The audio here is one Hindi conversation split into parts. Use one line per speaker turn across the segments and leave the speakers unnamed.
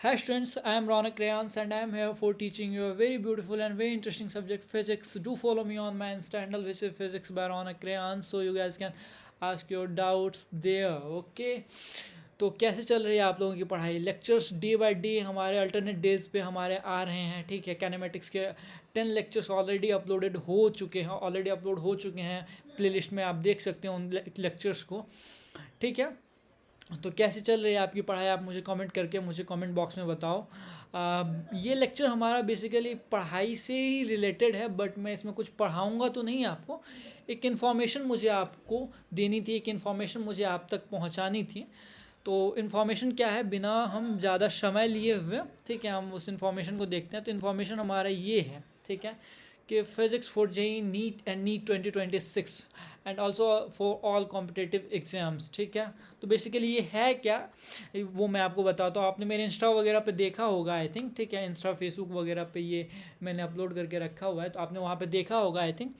Hi students, I am Ronak Rayans and I am here for teaching you a very beautiful and very interesting subject physics. Do follow me on my Insta handle which is physics by Ronak Rayans so you guys can ask your doubts there. Okay. तो कैसे चल रही है आप लोगों की पढ़ाई? लेक्चर्स डे बाय डे हमारे अल्टरनेट डेज पे हमारे आ रहे हैं, ठीक है। कैनेमेटिक्स के 10 लेक्चर्स ऑलरेडी अपलोडेड हो चुके हैं, ऑलरेडी अपलोड हो चुके हैं प्लेलिस्ट में, आप देख सकते हैं उन लेक्चर्स को, ठीक है। तो कैसी चल रही है आपकी पढ़ाई? आप मुझे कमेंट करके मुझे कमेंट बॉक्स में बताओ। ये लेक्चर हमारा बेसिकली पढ़ाई से ही रिलेटेड है, बट मैं इसमें कुछ पढ़ाऊँगा तो नहीं आपको। एक इन्फॉर्मेशन मुझे आपको देनी थी, एक इन्फॉर्मेशन मुझे आप तक पहुंचानी थी। तो इन्फॉर्मेशन क्या है, बिना हम ज़्यादा समय लिए हुए, ठीक है, हम उस इन्फॉर्मेशन को देखते हैं। तो इन्फॉर्मेशन हमारा ये है, ठीक है, कि physics for JEE NEET and NEET 2026 and also for all competitive exams, ठीक है। तो बेसिकली ये है क्या, वो मैं आपको बताता हूँ। आपने मेरे इंस्टा वगैरह पे देखा होगा आई थिंक, ठीक है, इंस्टा फेसबुक वगैरह पे ये मैंने अपलोड करके रखा हुआ है, तो आपने वहाँ पे देखा होगा आई थिंक।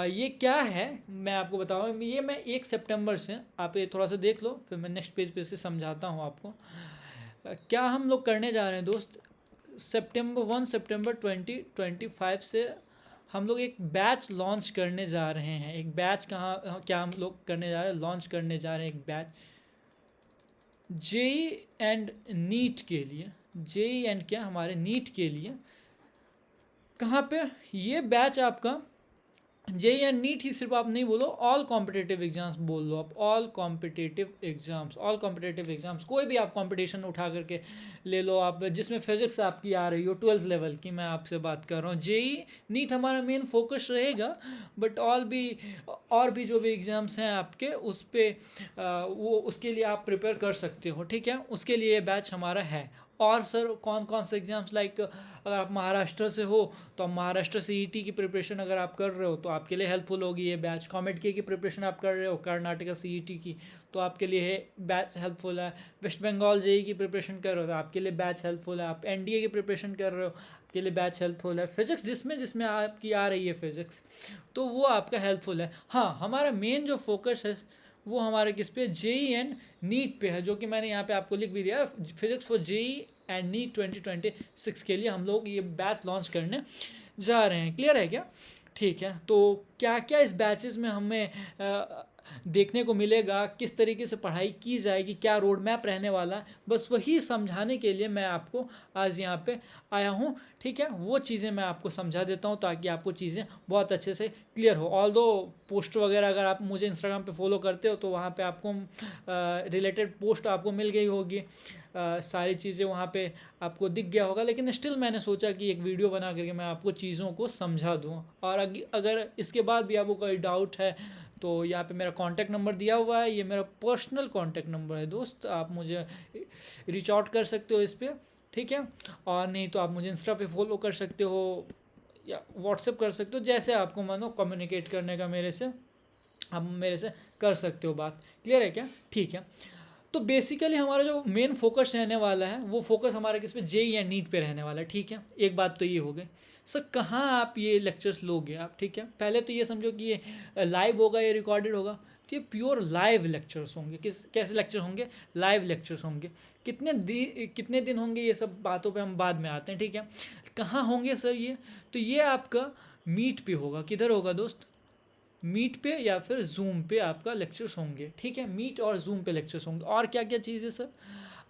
ये क्या है मैं आपको बताऊँ। ये मैं 1 सितंबर से, आप ये थोड़ा सा देख लो, फिर मैं नेक्स्ट पेज पे से समझाता हूँ आपको। क्या हम लोग करने जा रहे हैं दोस्त, 1 सितंबर 2025 से हम लोग एक बैच लॉन्च करने जा रहे हैं। एक बैच कहाँ क्या हम लोग करने जा रहे हैं, लॉन्च करने जा रहे हैं एक बैच जेई एंड नीट के लिए। जेई एंड क्या, हमारे नीट के लिए। कहाँ पे ये बैच आपका, जेई एंड नीट ही सिर्फ आप नहीं बोलो, ऑल कॉम्पिटेटिव एग्जाम्स बोल लो आप। All competitive exams, all competitive exams, कोई भी आप कंपटीशन उठा करके ले लो आप, जिसमें फिजिक्स आपकी आ रही हो 12th लेवल की, मैं आपसे बात कर रहा हूँ। जेई नीट हमारा मेन फोकस रहेगा, बट और भी जो भी एग्ज़ाम्स हैं आपके, उस पर वो उसके लिए आप प्रिपेयर कर सकते हो, ठीक है। उसके लिए ये बैच हमारा है। और सर कौन कौन से एग्ज़ाम्स, लाइक अगर आप महाराष्ट्र से हो तो आप महाराष्ट्र सीईटी की प्रिपरेशन अगर आप कर रहे हो तो आपके लिए हेल्पफुल होगी ये बैच। कॉमेड की प्रिपरेशन आप कर रहे हो कर्नाटका सीईटी की, तो आपके लिए बैच हेल्पफुल है। वेस्ट बंगाल जेई की प्रिपरेशन कर रहे हो तो आपके लिए बैच हेल्पफुल है। आप एनडीए की प्रिपरेशन कर रहे हो, आपके लिए बैच हेल्पफुल है। फिजिक्स जिसमें जिसमें आपकी आ रही है फिजिक्स, तो वो आपका हेल्पफुल है। हाँ, हमारा मेन जो फोकस है वो हमारे किस पे, जेई एंड नीट पे है, जो कि मैंने यहाँ पे आपको लिख भी दिया। Physics for JEE and NEET 2026 के लिए हम लोग ये बैच लॉन्च करने जा रहे हैं। क्लियर है क्या? ठीक है। तो क्या क्या इस बैचेस में हमें देखने को मिलेगा, किस तरीके से पढ़ाई की जाएगी, क्या रोड मैप रहने वाला है, बस वही समझाने के लिए मैं आपको आज यहाँ पे आया हूँ, ठीक है। वो चीज़ें मैं आपको समझा देता हूँ ताकि आपको चीज़ें बहुत अच्छे से क्लियर हो। ऑल दो पोस्ट वगैरह अगर आप मुझे इंस्टाग्राम पे फॉलो करते हो तो वहाँ पे आपको रिलेटेड पोस्ट आपको मिल गई होगी, सारी चीज़ें वहाँ पे आपको दिख गया होगा, लेकिन स्टिल मैंने सोचा कि एक वीडियो बना करके मैं आपको चीज़ों को समझा दूँ। और अगर इसके बाद भी आपको कोई डाउट है तो यहाँ पे मेरा कांटेक्ट नंबर दिया हुआ है, ये मेरा पर्सनल कांटेक्ट नंबर है दोस्त, आप मुझे रीच आउट कर सकते हो इस पर, ठीक है। और नहीं तो आप मुझे इंस्टा पे फॉलो कर सकते हो या व्हाट्सएप कर सकते हो, जैसे आपको मानो कम्युनिकेट करने का मेरे से, आप मेरे से कर सकते हो बात। क्लियर है क्या? ठीक है। तो बेसिकली हमारा जो मेन फोकस रहने वाला है वो फोकस हमारा किस पे, जेई या नीट पे रहने वाला है, ठीक है। एक बात तो ये हो गई। सर कहाँ आप ये लेक्चर्स लोगे आप, ठीक है। पहले तो ये समझो कि ये लाइव होगा या रिकॉर्डेड होगा, तो ये प्योर लाइव लेक्चर्स होंगे। कैसे लेक्चर होंगे? लाइव लेक्चर्स होंगे। कितने दिन होंगे, ये सब बातों पे हम बाद में आते हैं, ठीक है। कहाँ होंगे सर ये? तो ये आपका मीट पे होगा। किधर होगा दोस्त? मीट पे या फिर जूम पे आपका लेक्चर्स होंगे, ठीक है। मीट और जूम पे लेक्चर्स होंगे। और क्या क्या चीज़ है सर?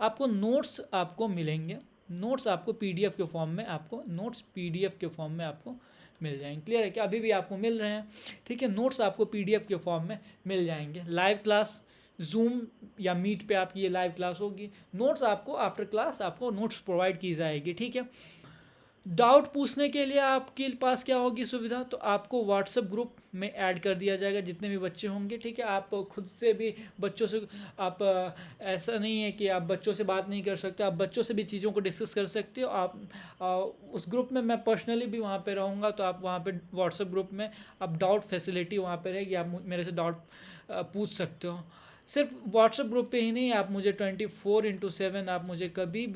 आपको नोट्स आपको मिलेंगे, नोट्स आपको पीडीएफ के फॉर्म में, आपको नोट्स पीडीएफ के फॉर्म में आपको मिल जाएंगे। क्लियर है क्या? अभी भी आपको मिल रहे हैं, ठीक है। नोट्स आपको पीडीएफ के फॉर्म में मिल जाएंगे। लाइव क्लास जूम या मीट पे आपकी ये लाइव क्लास होगी। नोट्स आपको आफ्टर क्लास आपको नोट्स प्रोवाइड की जाएगी, ठीक है। डाउट पूछने के लिए आपके पास क्या होगी सुविधा, तो आपको व्हाट्सएप ग्रुप में ऐड कर दिया जाएगा जितने भी बच्चे होंगे, ठीक है। आप खुद से भी बच्चों से, आप ऐसा नहीं है कि आप बच्चों से बात नहीं कर सकते, आप बच्चों से भी चीज़ों को डिस्कस कर सकते हो। आप उस ग्रुप में, मैं पर्सनली भी वहाँ पे रहूँगा, तो आप वहाँ पे व्हाट्सएप ग्रुप में आप डाउट फैसिलिटी वहाँ पे रहेगी, आप मेरे से डाउट पूछ सकते हो। सिर्फ व्हाट्सएप ग्रुप पे ही नहीं, आप मुझे 24/7 आप मुझे कभी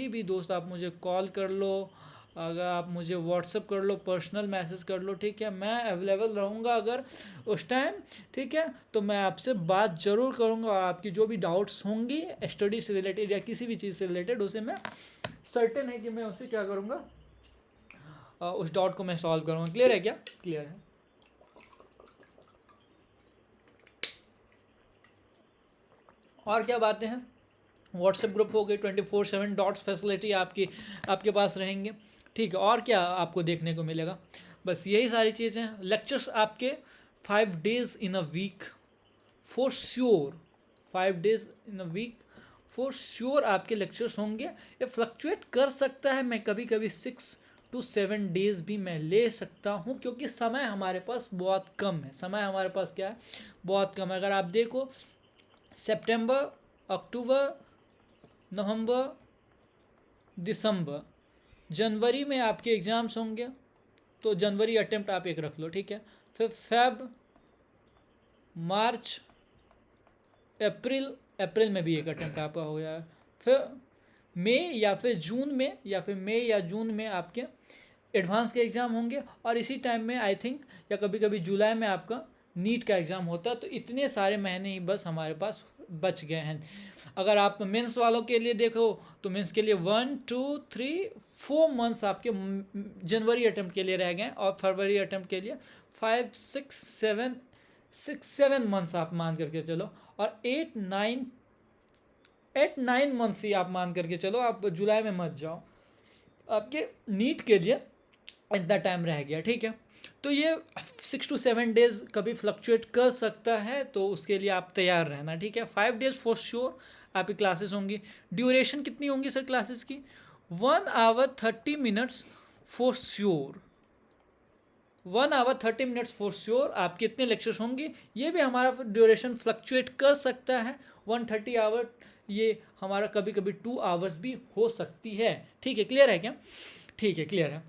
भी दोस्त आप मुझे कॉल कर लो, अगर आप मुझे व्हाट्सअप कर लो, पर्सनल मैसेज कर लो, ठीक है, मैं अवेलेबल रहूँगा अगर उस टाइम, ठीक है। तो मैं आपसे बात ज़रूर करूँगा और आपकी जो भी डाउट्स होंगी स्टडी से रिलेटेड या किसी भी चीज़ से रिलेटेड, उसे मैं सर्टेन है कि मैं उसे क्या करूँगा, उस डाउट को मैं सॉल्व करूँगा। क्लियर है क्या? क्लियर है। और क्या बातें हैं? व्हाट्सएप ग्रुप हो गई, 24/7 डॉट्स फैसिलिटी आपके पास रहेंगे, ठीक है। और क्या आपको देखने को मिलेगा? बस यही सारी चीज़ें हैं। लेक्चर्स आपके 5 days in a week for sure, 5 days in a week for sure आपके लेक्चर्स होंगे। ये फ्लक्चुएट कर सकता है, मैं कभी कभी 6 to 7 days भी मैं ले सकता हूँ, क्योंकि समय हमारे पास बहुत कम है। समय हमारे पास क्या है? बहुत कम है। अगर आप देखो सितंबर, अक्टूबर, नवंबर, दिसंबर, जनवरी में आपके एग्ज़ाम्स होंगे, तो जनवरी अटेम्प्ट आप एक रख लो, ठीक है। फिर फेब, मार्च, अप्रैल में भी एक अटेम्प्ट आपका हो गया। फिर मई या फिर जून में आपके एडवांस के एग्ज़ाम होंगे, और इसी टाइम में आई थिंक या कभी कभी जुलाई में आपका नीट का एग्ज़ाम होता है। तो इतने सारे महीने ही बस हमारे पास बच गए हैं। अगर आप मेंस वालों के लिए देखो तो मेंस के लिए 1 2 3 4 मंथ्स आपके जनवरी अटेम्प्ट के लिए रह गए, और फरवरी अटेम्प्ट के लिए 5 6 7 मंथ्स आप मान करके चलो, और 8 9 मंथ्स ही आप मान करके चलो, आप जुलाई में मत जाओ, आपके नीट के लिए इतना टाइम रह गया, ठीक है। तो ये 6 to 7 days कभी फ्लक्चुएट कर सकता है, तो उसके लिए आप तैयार रहना, ठीक है। 5 days फॉर श्योर आपकी क्लासेस होंगी। ड्यूरेशन कितनी होंगी सर क्लासेस की? 1 hour 30 minutes for sure, 1 hour 30 minutes for sure आपके इतने लेक्चर्स होंगे। ये भी हमारा ड्यूरेशन फ्लक्चुएट कर सकता है, 130 hour, ये हमारा कभी कभी 2 hours भी हो सकती है, ठीक है। क्लियर है क्या? ठीक है, क्लियर है।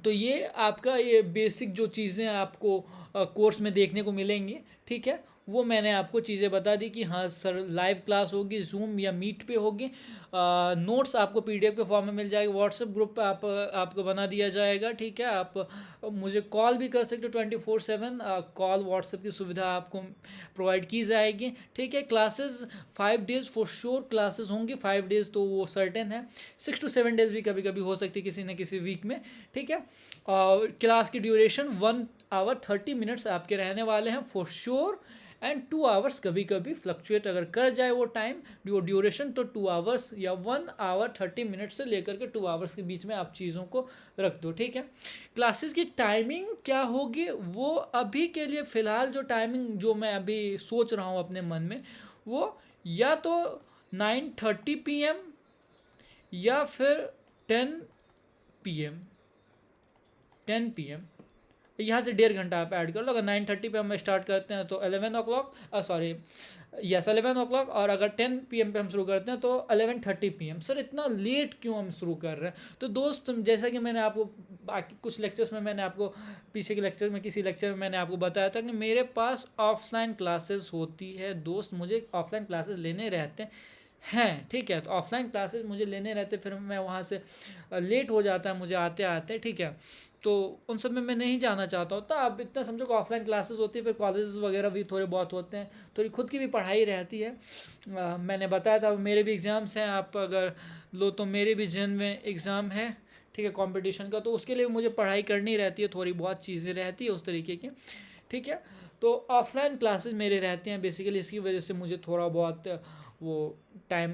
तो ये आपका ये बेसिक जो चीज़ें आपको कोर्स में देखने को मिलेंगी, ठीक है, वो मैंने आपको चीज़ें बता दी कि हाँ सर लाइव क्लास होगी, जूम या मीट पे होगी। नोट्स आपको पीडीएफ के फॉर्म में मिल जाएगा, व्हाट्सएप ग्रुप पे आपको बना दिया जाएगा, ठीक है। आप मुझे कॉल भी कर सकते हो 24/7, कॉल व्हाट्सएप की सुविधा आपको प्रोवाइड की जाएगी, ठीक है। Classes 5 days for sure classes होंगी, 5 days तो वो सर्टेन है। 6 to 7 days भी कभी कभी हो सकती है किसी न किसी वीक में, ठीक है। और क्लास की ड्यूरेशन 1 hour 30 minutes आपके रहने वाले हैं फॉर श्योर, एंड 2 hours कभी कभी फ्लक्चुएट अगर कर जाए वो टाइम ड्यूरेशन, तो 2 hours या 1 hour 30 minutes से लेकर के 2 hours के बीच में आप चीज़ों को रख दो, ठीक है। क्लासेस की टाइमिंग क्या होगी वो अभी के लिए फ़िलहाल जो टाइमिंग जो मैं अभी सोच रहा हूँ अपने मन में, वो या तो 9:30 PM या फिर 10 PM, 10 PM, यहाँ से 1.5 घंटा आप ऐड कर लो। अगर 9:30 पे हम स्टार्ट करते हैं तो 11 o'clock, 11 o'clock, और अगर 10 PM पे हम शुरू करते हैं तो 11:30 PM। सर इतना लेट क्यों हम शुरू कर रहे हैं? तो दोस्त जैसा कि मैंने आपको बाकी कुछ लेक्चर्स में मैंने आपको पीछे के लेक्चर में किसी लेक्चर में मैंने आपको बताया था कि मेरे पास ऑफलाइन क्लासेस होती है दोस्त, मुझे ऑफलाइन क्लासेस लेने रहते हैं, ठीक है। तो ऑफलाइन क्लासेस मुझे लेने रहते, फिर मैं वहाँ से लेट हो जाता है मुझे आते आते, ठीक है। तो उन सब में मैं नहीं जाना चाहता हूँ। तो आप इतना समझो कि ऑफलाइन क्लासेस होती है, फिर कॉलेजेस वगैरह भी थोड़े बहुत होते हैं, थोड़ी खुद की भी पढ़ाई रहती है। मैंने बताया था मेरे भी एग्ज़ाम्स हैं, आप अगर लो तो मेरे भी जन में एग्ज़ाम है, ठीक है, कंपटीशन का, तो उसके लिए मुझे पढ़ाई करनी रहती है, थोड़ी बहुत चीज़ें रहती है उस तरीके की, ठीक है। तो ऑफलाइन क्लासेस मेरे रहते हैं बेसिकली, इसकी वजह से मुझे थोड़ा बहुत वो टाइम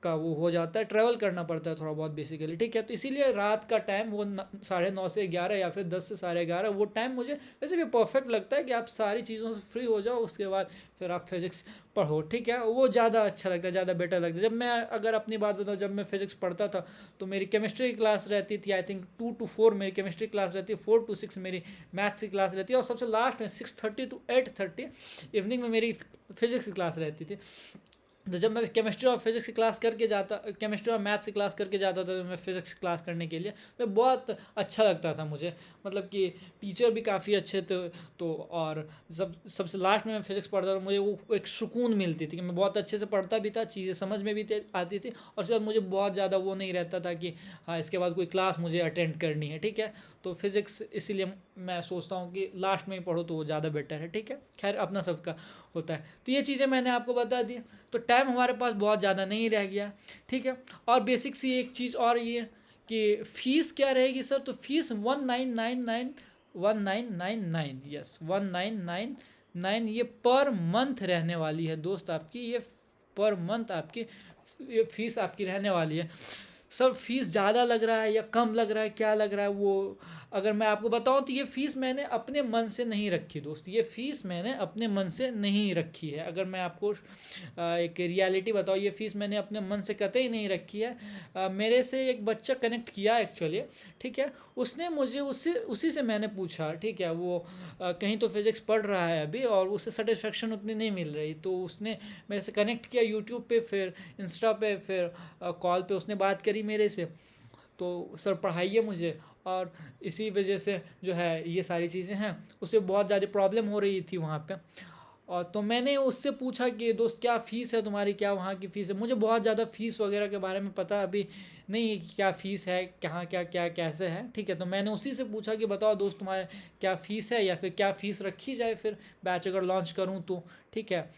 का वो हो जाता है, ट्रैवल करना पड़ता है थोड़ा बहुत बेसिकली, ठीक है। तो इसीलिए रात का टाइम वो 9:30 से 11 या फिर 10 से 11:30 वो टाइम मुझे वैसे भी परफेक्ट लगता है कि आप सारी चीज़ों से फ्री हो जाओ, उसके बाद फिर आप फिज़िक्स पढ़ो, ठीक है। वो ज़्यादा अच्छा लगता है, ज़्यादा बेटर लगता है। जब मैं अगर अपनी बात बताऊँ, जब मैं फिज़िक्स पढ़ता था तो मेरी केमिस्ट्री की क्लास रहती थी, आई थिंक 2 to 4 मेरी केमिस्ट्री क्लास रहती है, 4 to 6 मेरी मैथ्स की क्लास रहती है, और सबसे लास्ट में 6:30 to 8:30 इवनिंग में मेरी फिज़िक्स की क्लास रहती थी। तो जब मैं केमिस्ट्री और फिज़िक्स की क्लास करके जाता, केमिस्ट्री और मैथ्स की क्लास करके जाता था, तो मैं फ़िज़िक्स की क्लास करने के लिए तो बहुत अच्छा लगता था मुझे। मतलब कि टीचर भी काफ़ी अच्छे थे। तो और सबसे लास्ट में मैं फ़िज़िक्स पढ़ता था, मुझे वो एक सुकून मिलती थी कि मैं बहुत अच्छे से पढ़ता भी था, चीज़ें समझ में भी आती थी, और उसके बाद मुझे बहुत ज़्यादा वो नहीं रहता था कि हाँ इसके बाद कोई क्लास मुझे अटेंड करनी है, ठीक है। तो फिज़िक्स इसीलिए मैं सोचता हूँ कि लास्ट में ही पढ़ो तो वो ज़्यादा बेटर है, ठीक है। खैर अपना सबका होता है। तो ये चीज़ें मैंने आपको बता दी। तो टाइम हमारे पास बहुत ज़्यादा नहीं रह गया, ठीक है। और बेसिक सी एक चीज़ और ये कि फ़ीस क्या रहेगी सर, तो फीस 1999, यस 1999 ये पर मंथ रहने वाली है दोस्त आपकी। ये पर मंथ आपकी ये फीस आपकी रहने वाली है। सर फीस ज़्यादा लग रहा है या कम लग रहा है, क्या लग रहा है, वो अगर मैं आपको बताऊं तो ये फ़ीस मैंने अपने मन से नहीं रखी दोस्त, ये फ़ीस मैंने अपने मन से नहीं रखी है। अगर मैं आपको एक रियलिटी बताऊं, ये फ़ीस मैंने अपने मन से कतई नहीं रखी है। मेरे से एक बच्चा कनेक्ट किया एक्चुअली, ठीक है। उसने मुझे उसी से मैंने पूछा, ठीक है। वो कहीं तो फिज़िक्स पढ़ रहा है अभी और उसे सेटिस्फेक्शन उतनी नहीं मिल रही, तो उसने मेरे से कनेक्ट किया यूट्यूब पे, फिर इंस्टा पे, फिर कॉल पे उसने बात करी मेरे से। तो सर पढ़ाइए मुझे, और इसी वजह से जो है ये सारी चीज़ें हैं। उसे बहुत ज़्यादा प्रॉब्लम हो रही थी वहाँ पे। और तो मैंने उससे पूछा कि दोस्त क्या फ़ीस है तुम्हारी, क्या वहाँ की फ़ीस है। मुझे बहुत ज़्यादा फ़ीस वगैरह के बारे में पता अभी नहीं है कि क्या फ़ीस है, कहाँ क्या क्या कैसे है, ठीक है। तो मैंने उसी से पूछा कि बताओ दोस्त तुम्हारे क्या फ़ीस है, या फिर क्या फ़ीस रखी जाए फिर बैच अगर लॉन्च करूँ तो, ठीक है।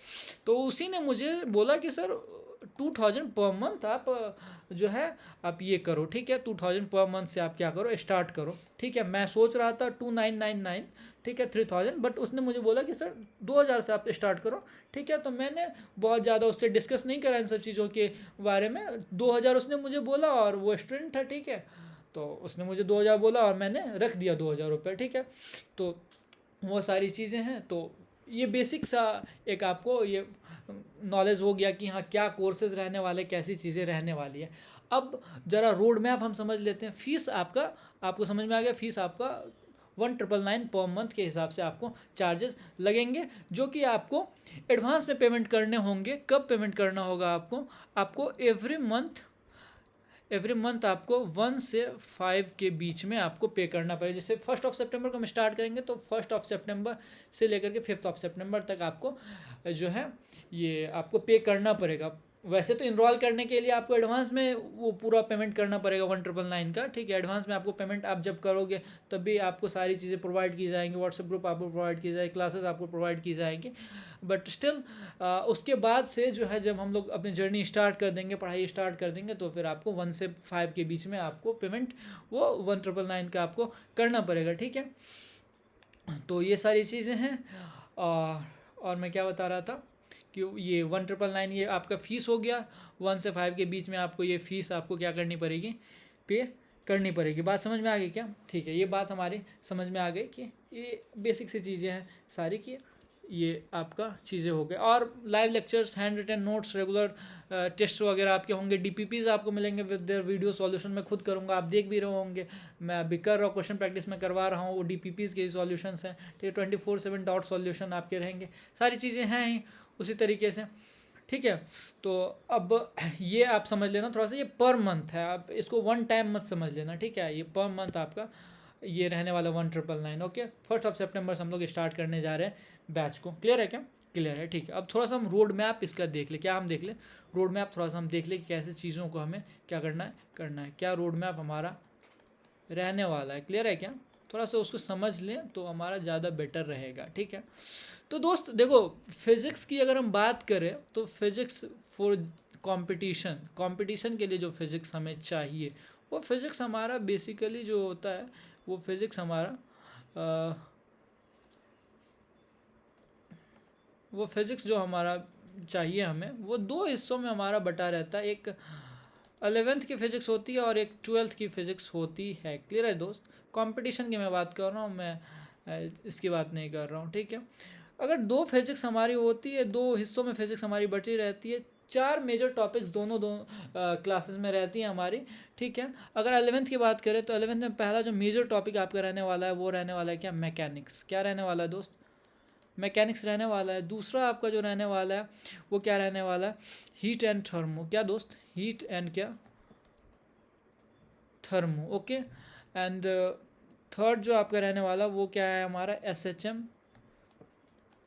तो उसी ने मुझे बोला कि सर 2000 पर मंथ आप जो है आप ये करो, ठीक है। 2000 पर मंथ से आप क्या करो, स्टार्ट करो, ठीक है। मैं सोच रहा था 2999, ठीक है, 3000, बट उसने मुझे बोला कि सर 2000 से आप स्टार्ट करो, ठीक है। तो मैंने बहुत ज़्यादा उससे डिस्कस नहीं करा इन सब चीज़ों के बारे में। 2000 उसने मुझे बोला, और वो स्टूडेंट है, ठीक है। तो उसने मुझे 2000 बोला और मैंने रख दिया 2000 रुपये, ठीक है। तो वो सारी चीज़ें हैं। तो ये बेसिक सा एक आपको ये नॉलेज हो गया कि हाँ क्या कोर्सेज रहने वाले, कैसी चीज़ें रहने वाली है। अब ज़रा रोड मैप हम समझ लेते हैं। फ़ीस आपका, आपको समझ में आ गया, फ़ीस आपका 1999 पर मंथ के हिसाब से आपको चार्जेस लगेंगे, जो कि आपको एडवांस में पेमेंट करने होंगे। कब पेमेंट करना होगा आपको, आपको एवरी मंथ आपको 1 से 5 के बीच में आपको पे करना पड़ेगा। जैसे 1 सितंबर को हम स्टार्ट करेंगे, तो 1 सितंबर से लेकर के 5 सितंबर तक आपको जो है ये आपको पे करना पड़ेगा। वैसे तो इनरोल करने के लिए आपको एडवांस में वो पूरा पेमेंट करना पड़ेगा 1999 का, ठीक है। एडवांस में आपको पेमेंट आप जब करोगे तब भी आपको सारी चीज़ें प्रोवाइड की जाएंगी, व्हाट्सएप ग्रुप आपको प्रोवाइड की जाएगी, क्लासेस आपको प्रोवाइड की जाएगी। बट स्टिल उसके बाद से जो है जब हम लोग अपनी जर्नी स्टार्ट कर देंगे, पढ़ाई स्टार्ट कर देंगे, तो फिर आपको 1 से 5 के बीच में आपको पेमेंट वो 1999 का आपको करना पड़ेगा, ठीक है। तो ये सारी चीज़ें हैं। और मैं क्या बता रहा था कि ये 1999 ये आपका फ़ीस हो गया। 1 से 5 के बीच में आपको ये फ़ीस आपको क्या करनी पड़ेगी, पे करनी पड़ेगी। बात समझ में आ गई क्या, ठीक है। ये बात हमारी समझ में आ गई कि ये बेसिक सी चीज़ें हैं सारी की, ये आपका चीज़ें हो गए। और live lectures, hand written notes, regular test वगैरह आपके होंगे, डीपीपीज आपको मिलेंगे विद देयर वीडियो सॉल्यूशन। मैं खुद करूँगा, आप देख भी रहे होंगे, मैं अभी कर रहा हूँ, क्वेश्चन प्रैक्टिस में करवा रहा हूँ। वो डीपीपीज के सॉल्यूशंस हैं, ठीक है। 24/7 डॉट सॉल्यूशन आपके रहेंगे, सारी चीज़ें हैं ही उसी तरीके से, ठीक है। तो अब ये आप समझ लेना थोड़ा सा, ये पर मंथ है, आप इसको वन टाइम मत समझ लेना, ठीक है। ये पर मंथ आपका ये रहने वाला 1999, ओके। 1 सितंबर से हम लोग स्टार्ट करने जा रहे हैं बैच को। क्लियर है क्या, क्लियर है, ठीक है। अब थोड़ा सा हम रोड मैप इसका देख ले, क्या हम देख ले रोड मैप थोड़ा सा हम देख ले कि कैसे चीज़ों को हमें क्या करना है, क्या रोड मैप हमारा रहने वाला है। क्लियर है क्या, थोड़ा सा उसको समझ लें तो हमारा ज़्यादा बेटर रहेगा, ठीक है। तो दोस्त देखो, फिज़िक्स की अगर हम बात करें तो फिज़िक्स फॉर कंपटीशन के लिए जो फिज़िक्स हमें चाहिए, वो फिज़िक्स हमारा बेसिकली जो होता है, वो फिज़िक्स हमारा वो फिज़िक्स जो हमारा चाहिए हमें, वो दो हिस्सों में हमारा बटा रहता है। एक 11th की फ़िज़िक्स होती है और एक 12th की फ़िज़िक्स होती है। क्लियर है दोस्त, कंपटीशन की मैं बात कर रहा हूँ, मैं इसकी बात नहीं कर रहा हूँ, ठीक है। अगर दो फिज़िक्स हमारी होती है, दो हिस्सों में फिज़िक्स हमारी बटी रहती है, 4 मेजर टॉपिक्स दोनों क्लासेस में रहती हैं हमारी, ठीक है। अगर 11th की बात करें तो 11th में पहला जो मेजर टॉपिक आपका रहने वाला है वो रहने वाला है क्या, मैकेनिक्स। क्या रहने वाला है दोस्त, मैकेनिक्स रहने वाला है। दूसरा आपका जो रहने वाला है वो क्या रहने वाला है, हीट एंड थर्मो, क्या दोस्त, हीट एंड क्या, थर्मो, ओके। एंड थर्ड जो आपका रहने वाला वो क्या है हमारा, SHM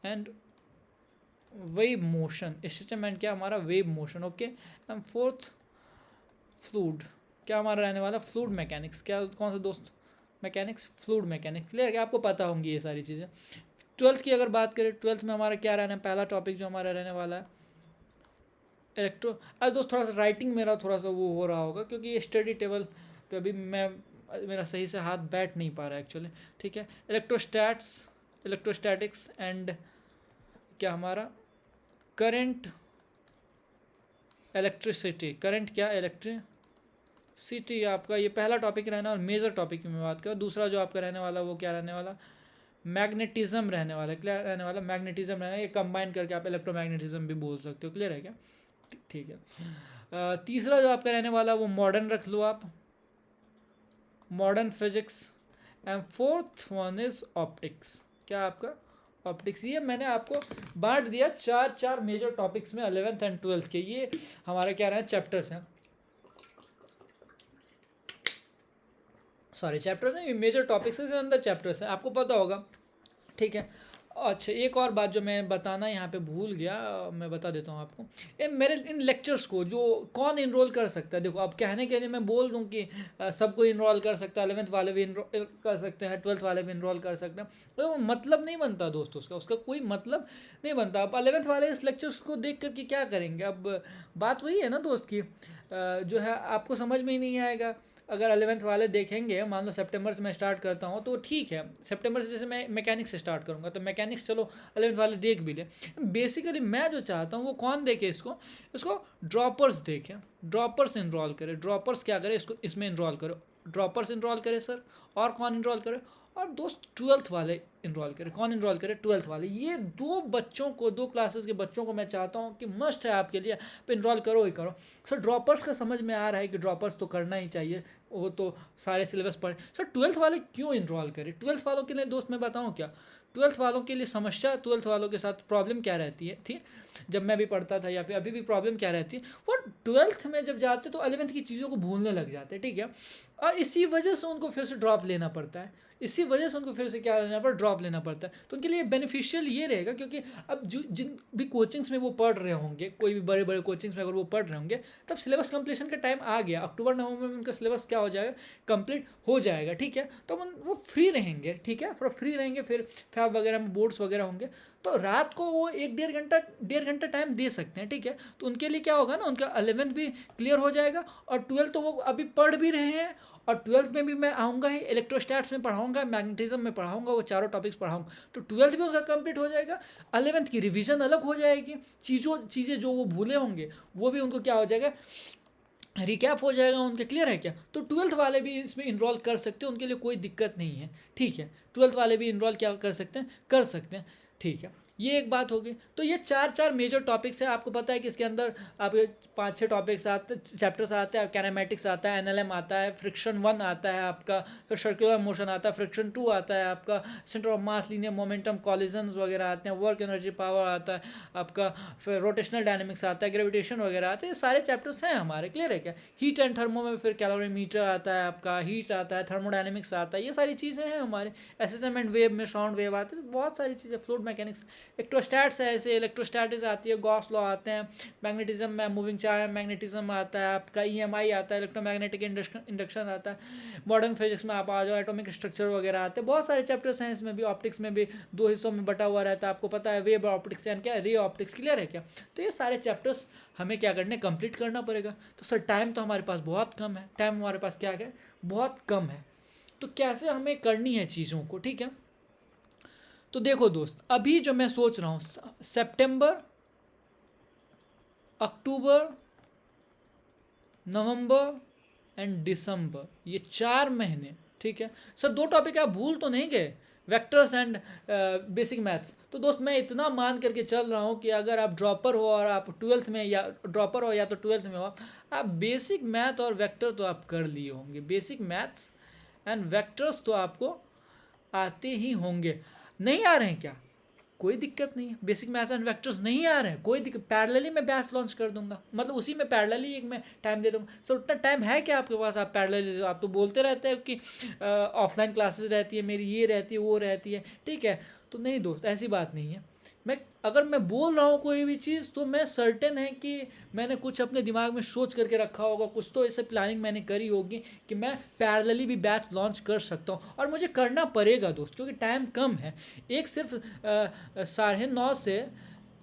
and wave motion, SHM and क्या हमारा, wave motion, okay. And fourth fluid, क्या हमारा रहने वाला, फ्लूड मैकेनिक्स, क्या कौन सा दोस्त, मैकेनिक्स, फ्लूड मैकेनिक्स, क्लियर है, आपको पता होंगी ये सारी चीज़ें। ट्वेल्थ की अगर बात करें, ट्वेल्थ में हमारा क्या रहना है, पहला टॉपिक जो हमारा रहने वाला है इलेक्ट्रो, अरे दोस्त थोड़ा सा राइटिंग मेरा थोड़ा सा वो हो रहा होगा क्योंकि ये स्टडी टेबल पे अभी मेरा सही से हाथ बैठ नहीं पा रहा है एक्चुअली, ठीक है। इलेक्ट्रोस्टैट्स, इलेक्ट्रोस्टैटिक्स एंड क्या हमारा, करंट, इलेक्ट्रिसिटी, करंट क्या, इलेक्ट्रिसिटी आपका ये पहला टॉपिक रहना, और मेजर टॉपिक की मैं बात करूँ। दूसरा जो आपका रहने वाला वो क्या रहने वाला, मैग्नेटिज्म रहने वाला, क्या रहने वाला, मैग्नेटिज्म रहना, ये कंबाइन करके आप इलेक्ट्रोमैग्नेटिज्म भी बोल सकते हो, क्लियर है क्या, ठीक है। तीसरा जो आपका रहने वाला वो मॉडर्न रख लो आप, modern physics. And fourth one is optics, क्या आपका, ऑप्टिक्स। ये मैंने आपको बांट दिया चार चार मेजर टॉपिक्स में 11th एंड 12th के, ये हमारे क्या रहे हैं, चैप्टर्स हैं, सॉरी चैप्टर नहीं, मेजर टॉपिक्स से अंदर चैप्टर्स हैं, आपको पता होगा, ठीक है। अच्छा एक और बात जो मैं बताना यहाँ पे भूल गया, मैं बता देता हूँ आपको, मेरे इन लेक्चर्स को जो कौन इनरोल कर सकता है, देखो अब कहने के लिए मैं बोल दूँ कि सबको इनरोल कर सकता है, 11th वाले भी इनरोल कर सकते हैं, 12th वाले भी इनरोल कर सकते हैं, तो मतलब नहीं बनता दोस्त, उसका कोई मतलब नहीं बनता। अब 11th वाले इस लेक्चर्स को देख कर के क्या करेंगे, अब बात वही है ना दोस्त की, जो है आपको समझ में ही नहीं आएगा। अगर 11th वाले देखेंगे, मान लो सितंबर से मैं स्टार्ट करता हूँ तो ठीक है, सितंबर से जैसे मैं मैकेनिक्स से स्टार्ट करूँगा तो मैकेनिक्स चलो 11th वाले देख भी ले। बेसिकली मैं जो चाहता हूँ वो कौन देखे, इसको ड्रॉपर्स देखें, ड्रॉपर्स इनरोल करें, ड्रॉपर्स क्या करें, इसको इसमें इनरोल करो, ड्रॉपर्स इनरोल करें सर, और कौन इनरोल करे, और दोस्त 12th वाले इनरोल करें, कौन इनरोल करे, 12th वाले। ये दो बच्चों को, दो क्लासेस के बच्चों को मैं चाहता हूँ कि मस्ट है आपके लिए, आप इनरोल करो ही करो। सर ड्रॉपर्स का समझ में आ रहा है कि ड्रॉपर्स तो करना ही चाहिए, वो तो सारे सिलेबस पढ़े। सर 12th वाले क्यों इनरोल करें, 12th वालों के लिए दोस्त मैं बताऊँ क्या, 12th वालों के लिए समस्या, 12th वालों के साथ प्रॉब्लम क्या रहती है थी, जब मैं भी पढ़ता था या फिर अभी भी प्रॉब्लम क्या रहती है, वो 12th में जब जाते तो 11th की चीज़ों को भूलने लग जाते, ठीक है। और इसी वजह से उनको फिर से ड्रॉप लेना पड़ता है, इसी वजह से उनको फिर से क्या लेना पड़ता है, ड्रॉप लेना पड़ता है। तो उनके लिए बेनिफिशियल ये रहेगा, क्योंकि अब जो जिन भी कोचिंग्स में वो पढ़ रहे होंगे, कोई भी बड़े बड़े कोचिंग्स में अगर वो पढ़ रहे होंगे, तब सिलेबस कंप्लीशन का टाइम आ गया, अक्टूबर नवंबर में उनका सिलेबस क्या हो जाएगा, कंप्लीट हो जाएगा, ठीक है। तो वो फ्री रहेंगे, ठीक है, थोड़ा फ्री रहेंगे, फिर फैब वगैरह में बोर्ड्स वगैरह होंगे, तो रात को वो 1 डेढ़ घंटा टाइम दे सकते हैं, ठीक है। तो उनके लिए क्या होगा ना, उनका 11th भी क्लियर हो जाएगा, और 12th तो वो अभी पढ़ भी रहे हैं, और 12th में भी मैं आऊँगा ही, इलेक्ट्रोस्टैट्स में पढ़ाऊँगा, मैग्नेटिज्म में पढ़ाऊँगा, वो चारों टॉपिक्स पढ़ाऊँगा, तो 12th भी उसका कंप्लीट हो जाएगा, 11th की रिवीजन अलग हो जाएगी, चीज़ें जो वो भूले होंगे वो भी उनको क्या हो जाएगा, रिकैप हो जाएगा उनके, क्लियर है क्या। तो 12th वाले भी इसमें इन्वॉल्व कर सकते हैं, उनके लिए कोई दिक्कत नहीं है, ठीक है। 12th वाले भी इन्वॉल्व क्या कर सकते हैं, कर सकते हैं, ठीक है। ये एक बात होगी। तो ये चार मेजर टॉपिक्स है, आपको पता है कि इसके अंदर आपके 5-6 टॉपिक्स आते, चैप्टर्स आते हैं, कैनेमैटिक्स आता है, एनएलएम आता है, फ्रिक्शन 1 आता है आपका, फिर सर्कुलर मोशन आता है, फ्रिक्शन 2 आता है आपका, centre of mass, linear momentum, collisions वगैरह आते हैं, वर्क एनर्जी पावर आता है आपका, फिर रोटेशनल डायनेमिक्स आता है, ग्रेविटेशन वगैरह आते हैं, ये सारे चैप्टर्स हैं हमारे, क्लियर है क्या। हीट एंड थर्मो में फिर कैलोरीमीटर आता है आपका, हीट आता है, थर्मोडायनेमिक्स आता है, ये सारी चीज़ें हैं हमारे। एसएसएम एंड वेव में साउंड वेव आते हैं, बहुत सारी चीज़ें, फ्लूइड मैकेनिक्स, इलेक्ट्रोस्टैट्स है, ऐसे इलेक्ट्रोस्टैटिक्स आती है, गॉस लॉ आते हैं, मैग्नेटिज्म में मूविंग चार्ज मैग्नेटिज्म आता है आपका, ईएमआई आता है, इलेक्ट्रोमैग्नेटिक इंडक्शन आता है, मॉडर्न फिजिक्स में आप आ जाओ, एटॉमिक स्ट्रक्चर वगैरह आते हैं, बहुत सारे चैप्टर्स हैं इसमें भी। ऑप्टिक्स में भी 2 हिस्सों में बटा हुआ रहता है, आपको पता है, वेव ऑप्टिक्स एंड क्या, रे ऑप्टिक्स, क्लियर है क्या। तो ये सारे चैप्टर्स हमें क्या करने, कंप्लीट करना पड़ेगा। तो सर टाइम तो हमारे पास बहुत कम है, टाइम हमारे पास क्या है, बहुत कम है, तो कैसे हमें करनी है चीज़ों को, ठीक है। तो देखो दोस्त, अभी जो मैं सोच रहा हूँ, सितंबर, अक्टूबर, नवंबर एंड दिसंबर, ये 4 महीने, ठीक है। सर 2 टॉपिक आप भूल तो नहीं गए, वेक्टर्स एंड बेसिक मैथ्स। तो दोस्त मैं इतना मान करके चल रहा हूँ कि अगर आप ड्रॉपर हो और आप 12th में, या ड्रॉपर हो या तो 12th में हो, आप बेसिक मैथ और वेक्टर तो आप कर लिए होंगे, बेसिक मैथ्स एंड वेक्टर्स तो आपको आते ही होंगे। नहीं आ रहे हैं क्या, कोई दिक्कत नहीं है। बेसिक मैथ्स एंड वेक्टर्स नहीं आ रहे हैं, कोई दिक्कत, पैरेलली मैं बैच लॉन्च कर दूंगा, मतलब उसी में पैरेलली एक मैं टाइम दे दूंगा। सर उतना टाइम है क्या आपके पास, आप पैरेलली, आप तो बोलते रहते हो कि ऑफलाइन क्लासेस रहती है मेरी, ये रहती है वो रहती है, ठीक है। तो नहीं दोस्त, ऐसी बात नहीं है। अगर मैं बोल रहा हूँ कोई भी चीज़ तो मैं सर्टेन है कि मैंने कुछ अपने दिमाग में सोच करके रखा होगा, कुछ तो ऐसे प्लानिंग मैंने करी होगी कि मैं पैरेलली भी बैच लॉन्च कर सकता हूँ, और मुझे करना पड़ेगा दोस्त, क्योंकि टाइम कम है। एक सिर्फ 9:30 से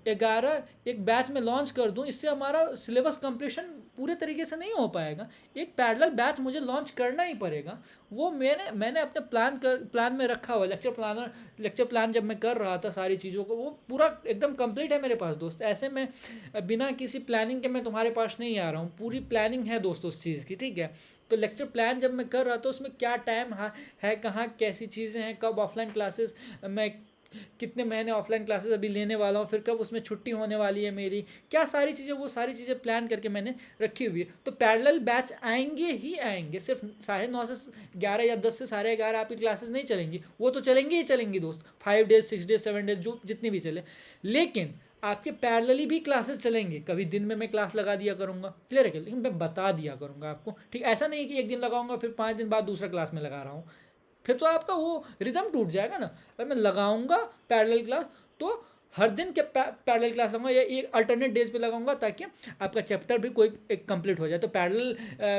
11 एक बैच में लॉन्च कर दूं, इससे हमारा सिलेबस कंप्लीशन पूरे तरीके से नहीं हो पाएगा। एक पैरेलल बैच मुझे लॉन्च करना ही पड़ेगा। वो मैंने अपने प्लान में रखा हुआ, लेक्चर प्लान जब मैं कर रहा था सारी चीज़ों को, वो पूरा एकदम कंप्लीट है मेरे पास दोस्त। ऐसे में बिना किसी प्लानिंग के मैं तुम्हारे पास नहीं आ रहा हूँ, पूरी प्लानिंग है दोस्त उस चीज़ की, ठीक है। तो लेक्चर प्लान जब मैं कर रहा था उसमें क्या टाइम है, कहाँ कैसी चीज़ें हैं, कब ऑफलाइन क्लासेस मैं कितने महीने ऑफलाइन क्लासेस अभी लेने वाला हूँ, फिर कब उसमें छुट्टी होने वाली है मेरी, क्या सारी चीज़ें, वो सारी चीज़ें प्लान करके मैंने रखी हुई है। तो पैरेलल बैच आएंगे ही आएंगे, सिर्फ 9:30 से 11 या 10 से 11:30 आपकी क्लासेस नहीं चलेंगी, वो तो चलेंगी ही चलेंगी दोस्त, 5 डेज 6 डेज 7 डेज जो जितनी भी चले। लेकिन आपके पैरेलली भी क्लासेस चलेंगे, कभी दिन में मैं क्लास लगा दिया करूँगा, क्लियर है क्या, लेकिन मैं बता दिया करूँगा आपको, ठीक। ऐसा नहीं कि एक दिन लगाऊंगा फिर 5 दिन बाद दूसरा क्लास में लगा रहा हूँ, फिर तो आपका वो रिदम टूट जाएगा ना। अगर मैं लगाऊंगा पैरेलल क्लास तो हर दिन के पैरेलल क्लास लगाऊंगा, या एक अल्टरनेट डेज पे लगाऊंगा, ताकि आपका चैप्टर भी कोई एक कंप्लीट हो जाए। तो पैरेलल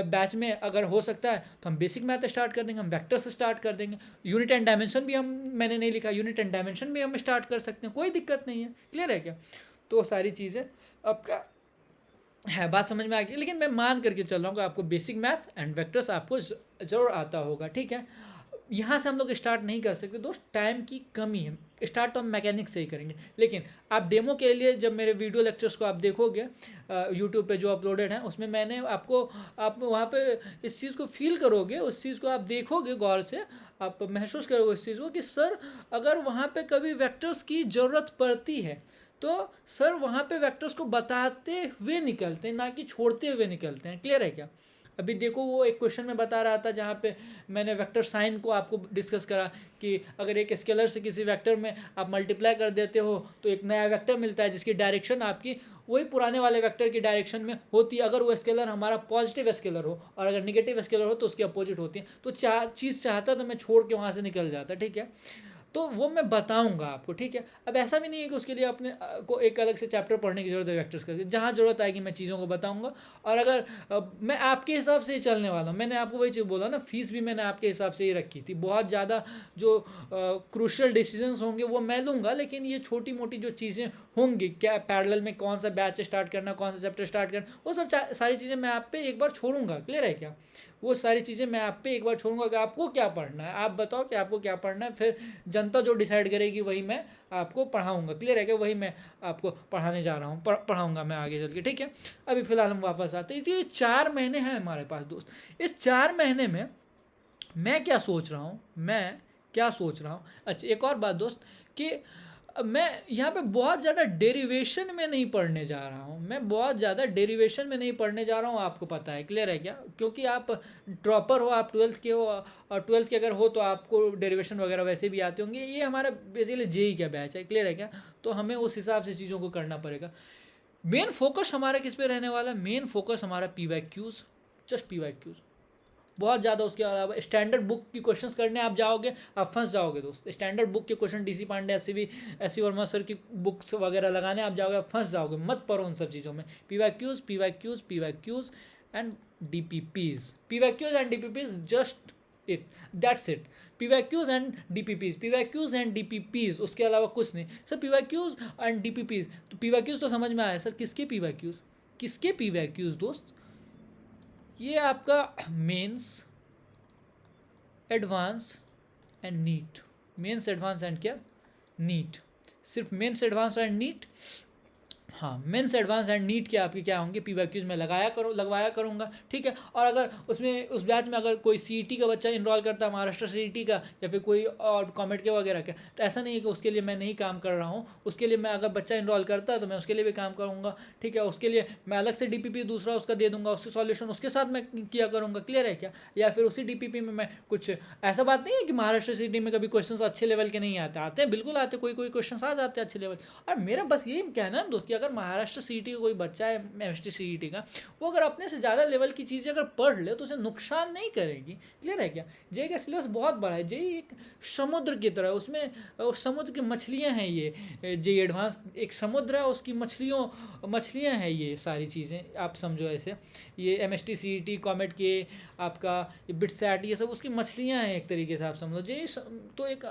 बैच में अगर हो सकता है तो हम बेसिक मैथ स्टार्ट कर देंगे, हम वेक्टर से स्टार्ट कर देंगे, यूनिट एंड डायमेंशन भी मैंने नहीं लिखा, यूनिट एंड डायमेंशन भी हम स्टार्ट कर सकते हैं, कोई दिक्कत नहीं है, क्लियर है क्या। तो सारी चीज़ें आपका है, बात समझ में आ गई। लेकिन मैं मान करके चल रहा हूँ कि आपको बेसिक मैथ्स एंड वेक्टर्स आपको जरूर आता होगा, ठीक है। यहाँ से हम लोग स्टार्ट नहीं कर सकते दोस्त, टाइम की कमी है। स्टार्ट तो हम मैकेनिक्स से ही करेंगे, लेकिन आप डेमो के लिए जब मेरे वीडियो लेक्चर्स को आप देखोगे यूट्यूब पे जो अपलोडेड हैं, उसमें मैंने आप वहाँ पे इस चीज़ को फील करोगे, उस चीज़ को आप देखोगे गौर से, आप महसूस करोगे उस चीज़ को कि सर अगर वहाँ पे कभी वेक्टर्स की ज़रूरत पड़ती है तो सर वहाँ पे वेक्टर्स को बताते हुए निकलते हैं, ना कि छोड़ते हुए निकलते हैं, क्लियर है क्या। अभी देखो वो एक क्वेश्चन में बता रहा था जहाँ पे मैंने वेक्टर साइन को आपको डिस्कस करा कि अगर एक स्केलर से किसी वेक्टर में आप मल्टीप्लाई कर देते हो तो एक नया वेक्टर मिलता है जिसकी डायरेक्शन आपकी वही पुराने वाले वेक्टर की डायरेक्शन में होती है, अगर वो स्केलर हमारा पॉजिटिव स्केलर हो, और अगर निगेटिव स्केलर हो तो उसकी अपोजिट होती है। तो चीज़ चाहता तो मैं छोड़ के वहाँ से निकल जाता, ठीक है। तो वो मैं बताऊंगा आपको, ठीक है। अब ऐसा भी नहीं है कि उसके लिए अपने को एक अलग से चैप्टर पढ़ने की जरूरत है वेक्टर्स करके, जहाँ जरूरत आएगी मैं चीज़ों को बताऊंगा। और अगर मैं आपके हिसाब से ही चलने वाला हूँ, मैंने आपको वही चीज़ बोला ना, फीस भी मैंने आपके हिसाब से ही रखी थी। बहुत ज़्यादा जो क्रूशियल डिसीजंस होंगे वो मैं लूँगा, लेकिन ये छोटी मोटी जो चीज़ें होंगी, क्या पैरेलल में कौन सा बैच स्टार्ट करना, कौन सा चैप्टर स्टार्ट करना, वो सब सारी चीज़ें मैं आप पे एक बार छोड़ूंगा, क्लियर है क्या। वो सारी चीज़ें मैं आप पे एक बार छोड़ूंगा कि आपको क्या पढ़ना है, आप बताओ कि आपको क्या पढ़ना है, फिर जनता जो डिसाइड करेगी वही मैं आपको पढ़ाऊंगा, क्लियर है क्या। वही मैं आपको पढ़ाने जा रहा हूँ, पढ़ाऊंगा मैं आगे चल के, ठीक है। अभी फिलहाल हम वापस आते हैं। ये 4 महीने हैं हमारे पास दोस्त। इस 4 महीने में मैं क्या सोच रहा हूँ। अच्छा एक और बात दोस्त कि मैं यहाँ पे बहुत ज़्यादा डेरिवेशन में नहीं पढ़ने जा रहा हूँ, आपको पता है, क्लियर है क्या। क्योंकि आप ड्रॉपर हो, आप 12th के हो, और 12th के अगर हो तो आपको डेरिवेशन वगैरह वैसे भी आते होंगे। ये हमारा बेसिकली जेई का बैच है, क्लियर है क्या। तो हमें उस हिसाब से चीज़ों को करना पड़ेगा। मेन फोकस हमारा किस पे रहने वाला है, मेन फोकस हमारा PYQs, जस्ट PYQs। बहुत ज़्यादा उसके अलावा स्टैंडर्ड बुक की क्वेश्चंस करने आप जाओगे, आप फंस जाओगे दोस्त। स्टैंडर्ड बुक के question DC Pandey, S C Verma sir की बुक्स वगैरह लगाने आप जाओगे, आप फंस जाओगे, मत पढ़ो उन सब चीज़ों में। PYQs and DPPs, just it, that's it. PYQs and DPPs, उसके अलावा कुछ नहीं सर। PYQs एंड DPPs, तो PYQs तो समझ में आया सर, किसके PYQs दोस्त। ये आपका mains, advance and NEET, mains advance and क्या नीट, सिर्फ मेंस एडवांस एंड नीट हाँ, मेंस एडवांस एंड नीट के आपके क्या होंगे, पीवाईक्यूज में लगवाया करूँगा, ठीक है। और अगर उसमें उस बैच में अगर कोई सीईटी का बच्चा इनरोल करता है, महाराष्ट्र सीईटी का या फिर कोई और कॉमेड के वगैरह का, तो ऐसा नहीं है कि उसके लिए मैं नहीं काम कर रहा हूँ। उसके लिए मैं अगर बच्चा इनरोल करता है तो मैं उसके लिए भी काम करूँगा, ठीक है। उसके लिए मैं अलग से डीपीपी दूसरा उसका दे दूंगा, उसके सॉल्यूशन उसके साथ मैं किया करूँगा, क्लियर है क्या। या फिर उसी डीपीपी में मैं कुछ, ऐसा बात नहीं है कि महाराष्ट्र सीईटी में कभी क्वेश्चन अच्छे लेवल के नहीं आते हैं, बिल्कुल आते, कोई क्वेश्चन आ जाते हैं अच्छे लेवल। और मेरा बस यही कहना है दोस्त कि अगर महाराष्ट्र सीईटी का कोई बच्चा है, एमएसटी सीईटी का, वो अगर अपने से ज़्यादा लेवल की चीज़ें अगर पढ़ ले तो उसे नुकसान नहीं करेगी, क्लियर है क्या। जेई का सिलेबस बहुत बड़ा है, जेई एक समुद्र की तरह, उसमें समुद्र की मछलियाँ हैं, ये जेई एडवांस एक समुद्र है, उसकी मछलियाँ हैं ये सारी चीज़ें, आप समझो ऐसे। ये एमएसटी सीईटी कॉमेट के आपका ये बिटसैट ये सब उसकी मछलियाँ हैं एक तरीके से, आप समझो। जेई तो एक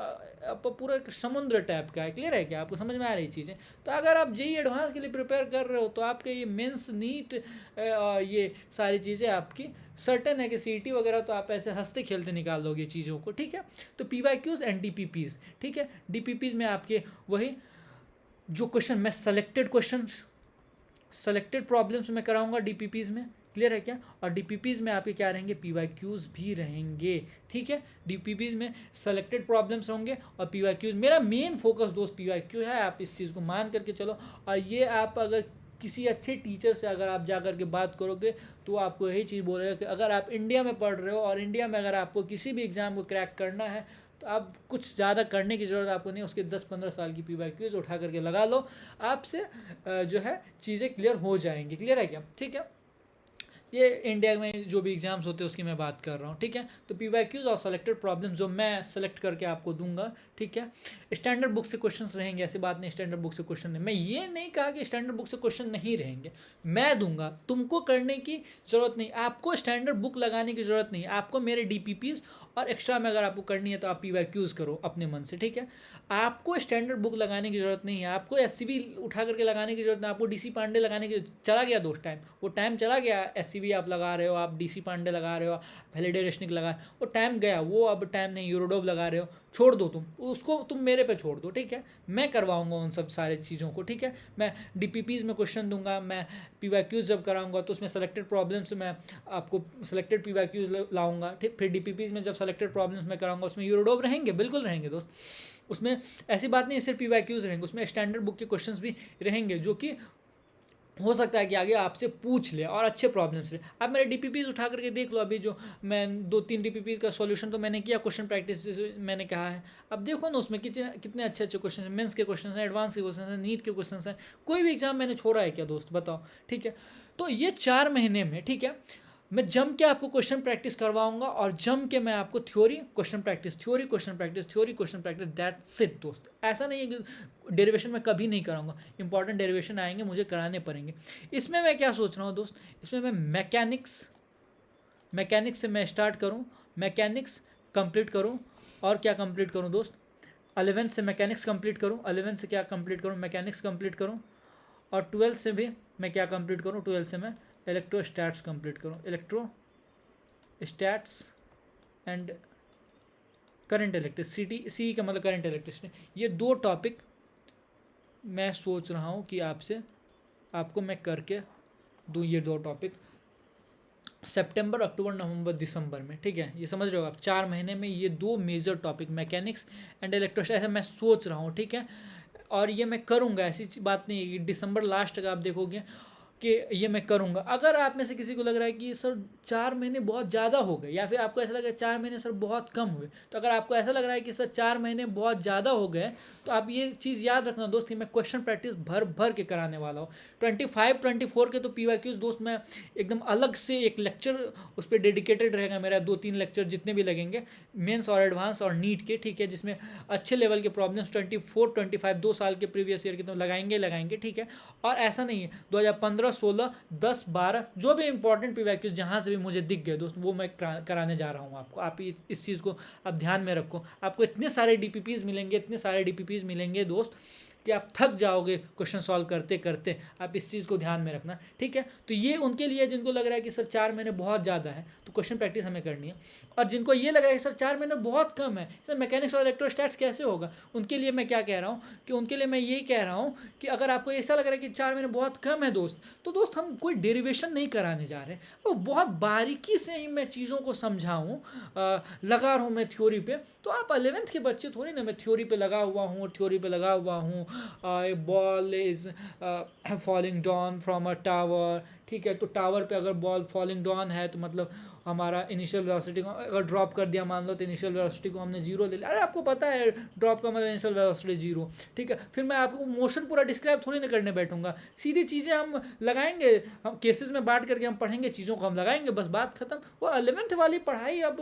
पूरा एक समुद्र टाइप का है, क्लियर है क्या, आपको समझ में आ रही चीज़ें। तो अगर आप जेई एडवांस के लिए प्रिपेयर कर रहे हो तो आपके ये मेंस नीट ये सारी चीज़ें आपकी सर्टेन है कि सीईटी वगैरह तो आप ऐसे हंसते खेलते निकाल दोगे चीज़ों को, ठीक है। तो पीवाईक्यूज एंड डीपीपीज, ठीक है। डीपीपीज में आपके वही जो क्वेश्चन मैं सेलेक्टेड प्रॉब्लम्स में कराऊंगा डीपीपीज में, क्लियर है क्या। और डीपीपीज में आपके क्या रहेंगे, पीवाईक्यूज भी रहेंगे, ठीक है। डीपीपीज में सेलेक्टेड प्रॉब्लम्स होंगे और पीवाईक्यूज, मेरा मेन फोकस दोस्त पीवाईक्यू है, आप इस चीज़ को मान करके चलो। और ये आप अगर किसी अच्छे टीचर से अगर आप जा कर के बात करोगे तो आपको यही चीज़ बोलेगा कि अगर आप इंडिया में पढ़ रहे हो और इंडिया में अगर आपको किसी भी एग्ज़ाम को क्रैक करना है तो आप कुछ ज़्यादा करने की ज़रूरत आपको नहीं, उसके 10-15 साल की पीवाईक्यूज उठा करके लगा लो, आपसे जो है चीज़ें क्लियर हो जाएंगी, क्लियर है क्या, ठीक है। ये इंडिया में जो भी एग्जाम्स होते हैं उसकी मैं बात कर रहा हूँ, ठीक है। तो पीवाईक्यूज और सेलेक्टेड प्रॉब्लम्स जो मैं सेलेक्ट करके आपको दूंगा, ठीक है। स्टैंडर्ड बुक से क्वेश्चंस रहेंगे, ऐसी बात नहीं स्टैंडर्ड बुक से क्वेश्चन नहीं, मैं ये नहीं कहा कि स्टैंडर्ड बुक से क्वेश्चन नहीं रहेंगे, मैं दूंगा, तुमको करने की ज़रूरत नहीं, आपको स्टैंडर्ड बुक लगाने की ज़रूरत नहीं, आपको मेरे डीपीपीज और एक्स्ट्रा में अगर आपको करनी है तो आप पीवाईक्यूज करो अपने मन से, ठीक है। आपको स्टैंडर्ड बुक लगाने की ज़रूरत नहीं है, आपको एससीबी उठा करके लगाने की ज़रूरत नहीं, आपको डीसी पांडे लगाने की, चला गया दोस्त टाइम, वो टाइम चला गया। एससीबी आप लगा रहे हो, आप डीसी पांडे लगा रहे हो, हेलिडे रेशनिक लगा, वो टाइम गया, वो अब टाइम नहीं। यूरोडोव लगा रहे हो, छोड़ दो तुम उसको, तुम मेरे पे छोड़ दो, ठीक है। मैं करवाऊंगा उन सब सारे चीज़ों को, ठीक है। मैं डीपीपीज में क्वेश्चन दूंगा, मैं पीवाईक्यूज जब कराऊंगा तो उसमें सेलेक्टेड प्रॉब्लम्स में आपको सेलेक्टेड पीवाईक्यूज लाऊंगा, ठीक। फिर डीपीपीज में जब सेलेक्टेड प्रॉब्लम्स में कराऊंगा उसमें यूरोडोव रहेंगे, बिल्कुल रहेंगे दोस्त, उसमें ऐसी बात नहीं सिर्फ पीवाईक्यूज रहेंगे, उसमें स्टैंडर्ड बुक के क्वेश्चंस भी रहेंगे जो कि हो सकता है कि आगे आपसे पूछ ले और अच्छे प्रॉब्लम्स ले। आप मेरे डीपीपीज उठा करके देख लो, अभी जो मैं 2-3 डीपीपीज का सॉल्यूशन तो मैंने किया, क्वेश्चन प्रैक्टिस मैंने कहा है, अब देखो ना उसमें कितने अच्छे अच्छे क्वेश्चन हैं, मेंस के क्वेश्चन हैं, एडवांस के क्वेश्चन हैं, नीट के क्वेश्चन हैं, कोई भी एग्जाम मैंने छोड़ा है क्या दोस्त, बताओ, ठीक है। तो ये 4 महीने में, ठीक है, मैं जम के आपको क्वेश्चन प्रैक्टिस करवाऊंगा और जम के मैं आपको theory question practice, theory question practice, theory question practice, that's it दोस्त। ऐसा नहीं है कि डेरिवेशन में कभी नहीं कराऊंगा, इंपॉर्टेंट डेरिवेशन आएंगे मुझे कराने पड़ेंगे। इसमें मैं क्या सोच रहा हूँ दोस्त, इसमें मैं मैकेनिक्स से मैं स्टार्ट करूँ, मैकेनिक्स कंप्लीट करूँ, और क्या कंप्लीट करूँ दोस्त, 11th से मैकेनिक्स कंप्लीट करूँ, 11th से क्या कंप्लीट करूँ, मैकेनिक्स कंप्लीट करूँ, और 12th से भी मैं क्या कंप्लीट करूँ, 12th से मैं इलेक्ट्रोस्टैट्स कंप्लीट करूँ, इलेक्ट्रोस्टैट्स एंड करंट इलेक्ट्रिसिटी, सी का मतलब करंट इलेक्ट्रिसिटी। ये 2 टॉपिक मैं सोच रहा हूँ कि आपको मैं करके दूँ, ये 2 टॉपिक सितंबर, अक्टूबर, नवंबर, दिसंबर में, ठीक है। ये समझ रहे हो आप, 4 महीने में ये 2 major topic mechanics and electrostatics, ऐसा मैं सोच रहा हूँ, ठीक है। और ये मैं करूँगा, ऐसी बात नहीं है कि दिसंबर लास्ट तक आप देखोगे कि ये मैं करूँगा। अगर आप में से किसी को लग रहा है कि सर 4 महीने बहुत ज़्यादा हो गए, या फिर आपको ऐसा लग रहा है 4 महीने सर बहुत कम हुए, तो अगर आपको ऐसा लग रहा है कि सर 4 महीने बहुत ज़्यादा हो गए, तो आप ये चीज़ याद रखना दोस्त कि मैं क्वेश्चन प्रैक्टिस भर के कराने वाला हूँ। 25-24 के तो पीवाईक्यूज दोस्त मैं एकदम अलग से एक लेक्चर उस पर डेडिकेटेड रहेगा मेरा, 2-3 लेक्चर जितने भी लगेंगे मेंस और एडवांस और नीट के, ठीक है, जिसमें अच्छे लेवल के प्रॉब्लम्स 24-25 2 साल के प्रीवियस ईयर के तो लगाएंगे, ठीक है। और ऐसा नहीं है 2015, 16, 10, 12 जो भी इंपॉर्टेंट पीवाईक्यूज जहाँ से भी मुझे दिख गए दोस्त, वो मैं कराने जा रहा हूँ आपको। आप इस चीज़ को आप ध्यान में रखो, आपको इतने सारे डीपीपीज मिलेंगे, इतने सारे डीपीपीज मिलेंगे दोस्त कि आप थक जाओगे क्वेश्चन सॉल्व करते करते, आप इस चीज़ को ध्यान में रखना, ठीक है। तो ये उनके लिए जिनको लग रहा है कि सर 4 महीने बहुत ज़्यादा है तो क्वेश्चन प्रैक्टिस हमें करनी है, और जिनको ये लग रहा है कि सर 4 महीने बहुत कम है, सर मैकेनिक्स और इलेक्ट्रोस्टैट्स कैसे होगा, उनके लिए मैं क्या कह रहा हूँ कि उनके लिए मैं यही कह रहा हूँ कि अगर आपको ऐसा लग रहा है कि 4 महीने बहुत कम है दोस्त, तो दोस्त हम कोई डेरिवेशन नहीं कराने जा रहे, वो बहुत बारीकी से ही मैं चीज़ों को समझाऊँ, लगा रहा हूँ मैं थ्योरी पे, तो आप 11th के बच्चे थोड़ी ना मैं थ्योरी पे लगा हुआ हूँ, a ball is falling down from a tower, ठीक है, तो टावर पे अगर बॉल फॉलिंग डाउन है तो मतलब हमारा इनिशियल वेलोसिटी को अगर ड्रॉप कर दिया मान लो तो इनिशियल वेलोसिटी को हमने जीरो ले लिया, अरे आपको पता है ड्रॉप का मतलब इनिशियल वेलोसिटी जीरो, ठीक है। फिर मैं आपको मोशन पूरा डिस्क्राइब थोड़ी ना करने बैठूंगा, सीधी चीज़ें हम लगाएंगे, हम केसेस में बांट करके हम पढ़ेंगे, चीज़ों को हम लगाएंगे, बस बात खत्म। वो 11th वाली पढ़ाई अब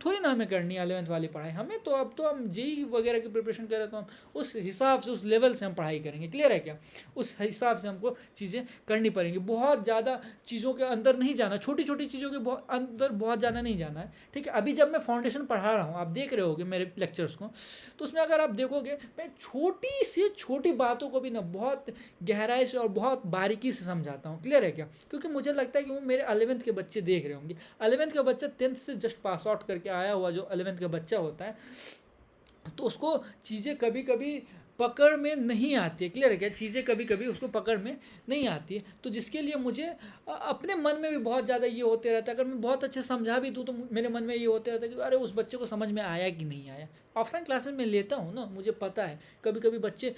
थोड़ी ना हमें करनी है, 11th वाली पढ़ाई हमें तो अब तो हम जेई वगैरह की प्रिपरेशन कर रहे तो हम उस हिसाब से उस लेवल से हम पढ़ाई करेंगे, क्लियर है क्या, उस हिसाब से हमको चीज़ें करनी पड़ेंगी, बहुत ज़्यादा चीज़ों के अंदर नहीं जाना, छोटी छोटी चीज़ों के अंदर बहुत ज़्यादा नहीं जाना है, ठीक है। अभी जब मैं फाउंडेशन पढ़ा रहा हूँ, आप देख रहे होगे मेरे लेक्चर्स को, तो उसमें अगर आप देखोगे मैं छोटी से छोटी बातों को भी ना बहुत गहराई से और बहुत बारीकी से समझाता हूँ, क्लियर है क्या, क्योंकि मुझे लगता है कि वो मेरे 11th के बच्चे देख रहे होंगे, 11th का बच्चा 10th से जस्ट पास आउट करके आया हुआ जो 11th का बच्चा होता है, तो उसको चीज़ें कभी कभी पकड़ में नहीं आती है, क्लियर है क्या, चीज़ें कभी कभी उसको पकड़ में नहीं आती है, तो जिसके लिए मुझे अपने मन में भी बहुत ज़्यादा ये होते रहता है, अगर मैं बहुत अच्छे समझा भी दूँ तो मेरे मन में ये होते रहता है कि अरे उस बच्चे को समझ में आया कि नहीं आया। ऑफलाइन क्लासेस में लेता हूँ ना, मुझे पता है कभी कभी बच्चे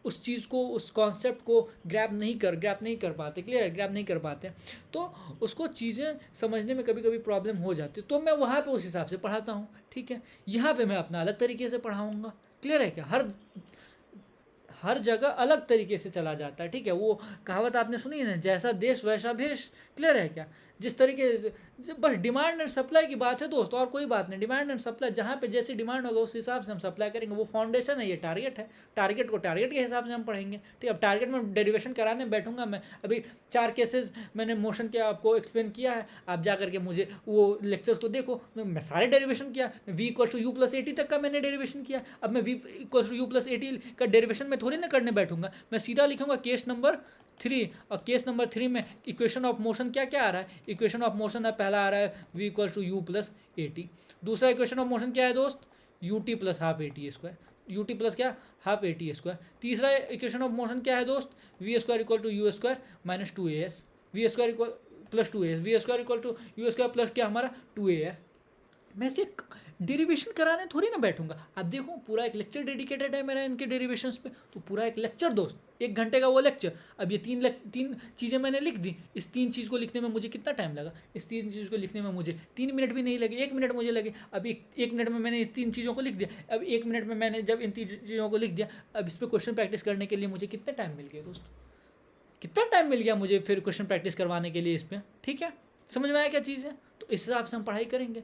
उस चीज़ को, उस कॉन्सेप्ट को ग्रैब नहीं कर पाते, क्लियर है, ग्रैब नहीं कर पाते, तो उसको चीज़ें समझने में कभी कभी प्रॉब्लम हो जाती है, तो मैं वहाँ पे उस हिसाब से पढ़ाता हूँ, ठीक है। यहाँ पे मैं अपना अलग तरीके से पढ़ाऊँगा, क्लियर है क्या, हर जगह अलग तरीके से चला जाता है, ठीक है। वो कहावत आपने सुनी है ना, जैसा देश वैसा भेष, क्लियर है क्या, जिस तरीके बस डिमांड एंड सप्लाई की बात है दोस्त, और कोई बात नहीं, डिमांड एंड सप्लाई, जहाँ पे जैसी डिमांड होगा उस हिसाब से हम सप्लाई करेंगे, वो फाउंडेशन है, ये टारगेट है, टारगेट को टारगेट के हिसाब से हम पढ़ेंगे, ठीक है। अब टारगेट में डेरिवेशन कराने बैठूंगा मैं, अभी 4 केसेस मैंने मोशन के आपको एक्सप्लेन किया है, आप जा करके मुझे वो लेक्चर्स को देखो, मैं सारे डेरिवेशन किया, v equal to u plus 80 तक का मैंने डेरिवेशन किया, अब मैं v equal to u plus 80 का डेरिवेशन में थोड़ी ना करने बैठूंगा, मैं सीधा लिखूंगा केस नंबर 3, और केस नंबर 3 में इक्वेशन ऑफ मोशन क्या क्या आ रहा है, इक्वेशन ऑफ मोशन पहला आ रहा है v equal to u plus 80, दूसरा इक्वेशन ऑफ मोशन क्या है दोस्त, u t plus half a t square, u t plus क्या हाफ ए टी स्क्वायर, तीसरा इक्वेशन ऑफ मोशन क्या है दोस्त, v square equal to u square minus 2as, v square equal plus 2as, v square equal to u square plus क्या हमारा 2as। मैं इसे डेरिवेशन कराने थोड़ी ना बैठूंगा, आप देखो पूरा एक लेक्चर डेडिकेटेड है मेरा इनके डेरिवेशंस पे, तो पूरा एक लेक्चर दोस्त, 1 घंटे का वो लेक्चर, अब ये तीन चीज़ें मैंने लिख दी, इस 3 चीज़ को लिखने में मुझे कितना टाइम लगा, इस 3 चीज़ को लिखने में मुझे 3 मिनट भी नहीं लगे, 1 मिनट मुझे लगे, अब 1 मिनट में मैंने इस 3 चीज़ों को लिख दिया, अब 1 मिनट में मैंने जब इन 3 चीज़ों को लिख दिया, अब इस पर क्वेश्चन प्रैक्टिस करने के लिए मुझे कितना टाइम मिल गया दोस्त, कितना टाइम मिल गया मुझे फिर क्वेश्चन प्रैक्टिस करवाने के लिए इस पर, ठीक है, समझ में आया क्या चीज़ है, तो इस हिसाब से हम पढ़ाई करेंगे।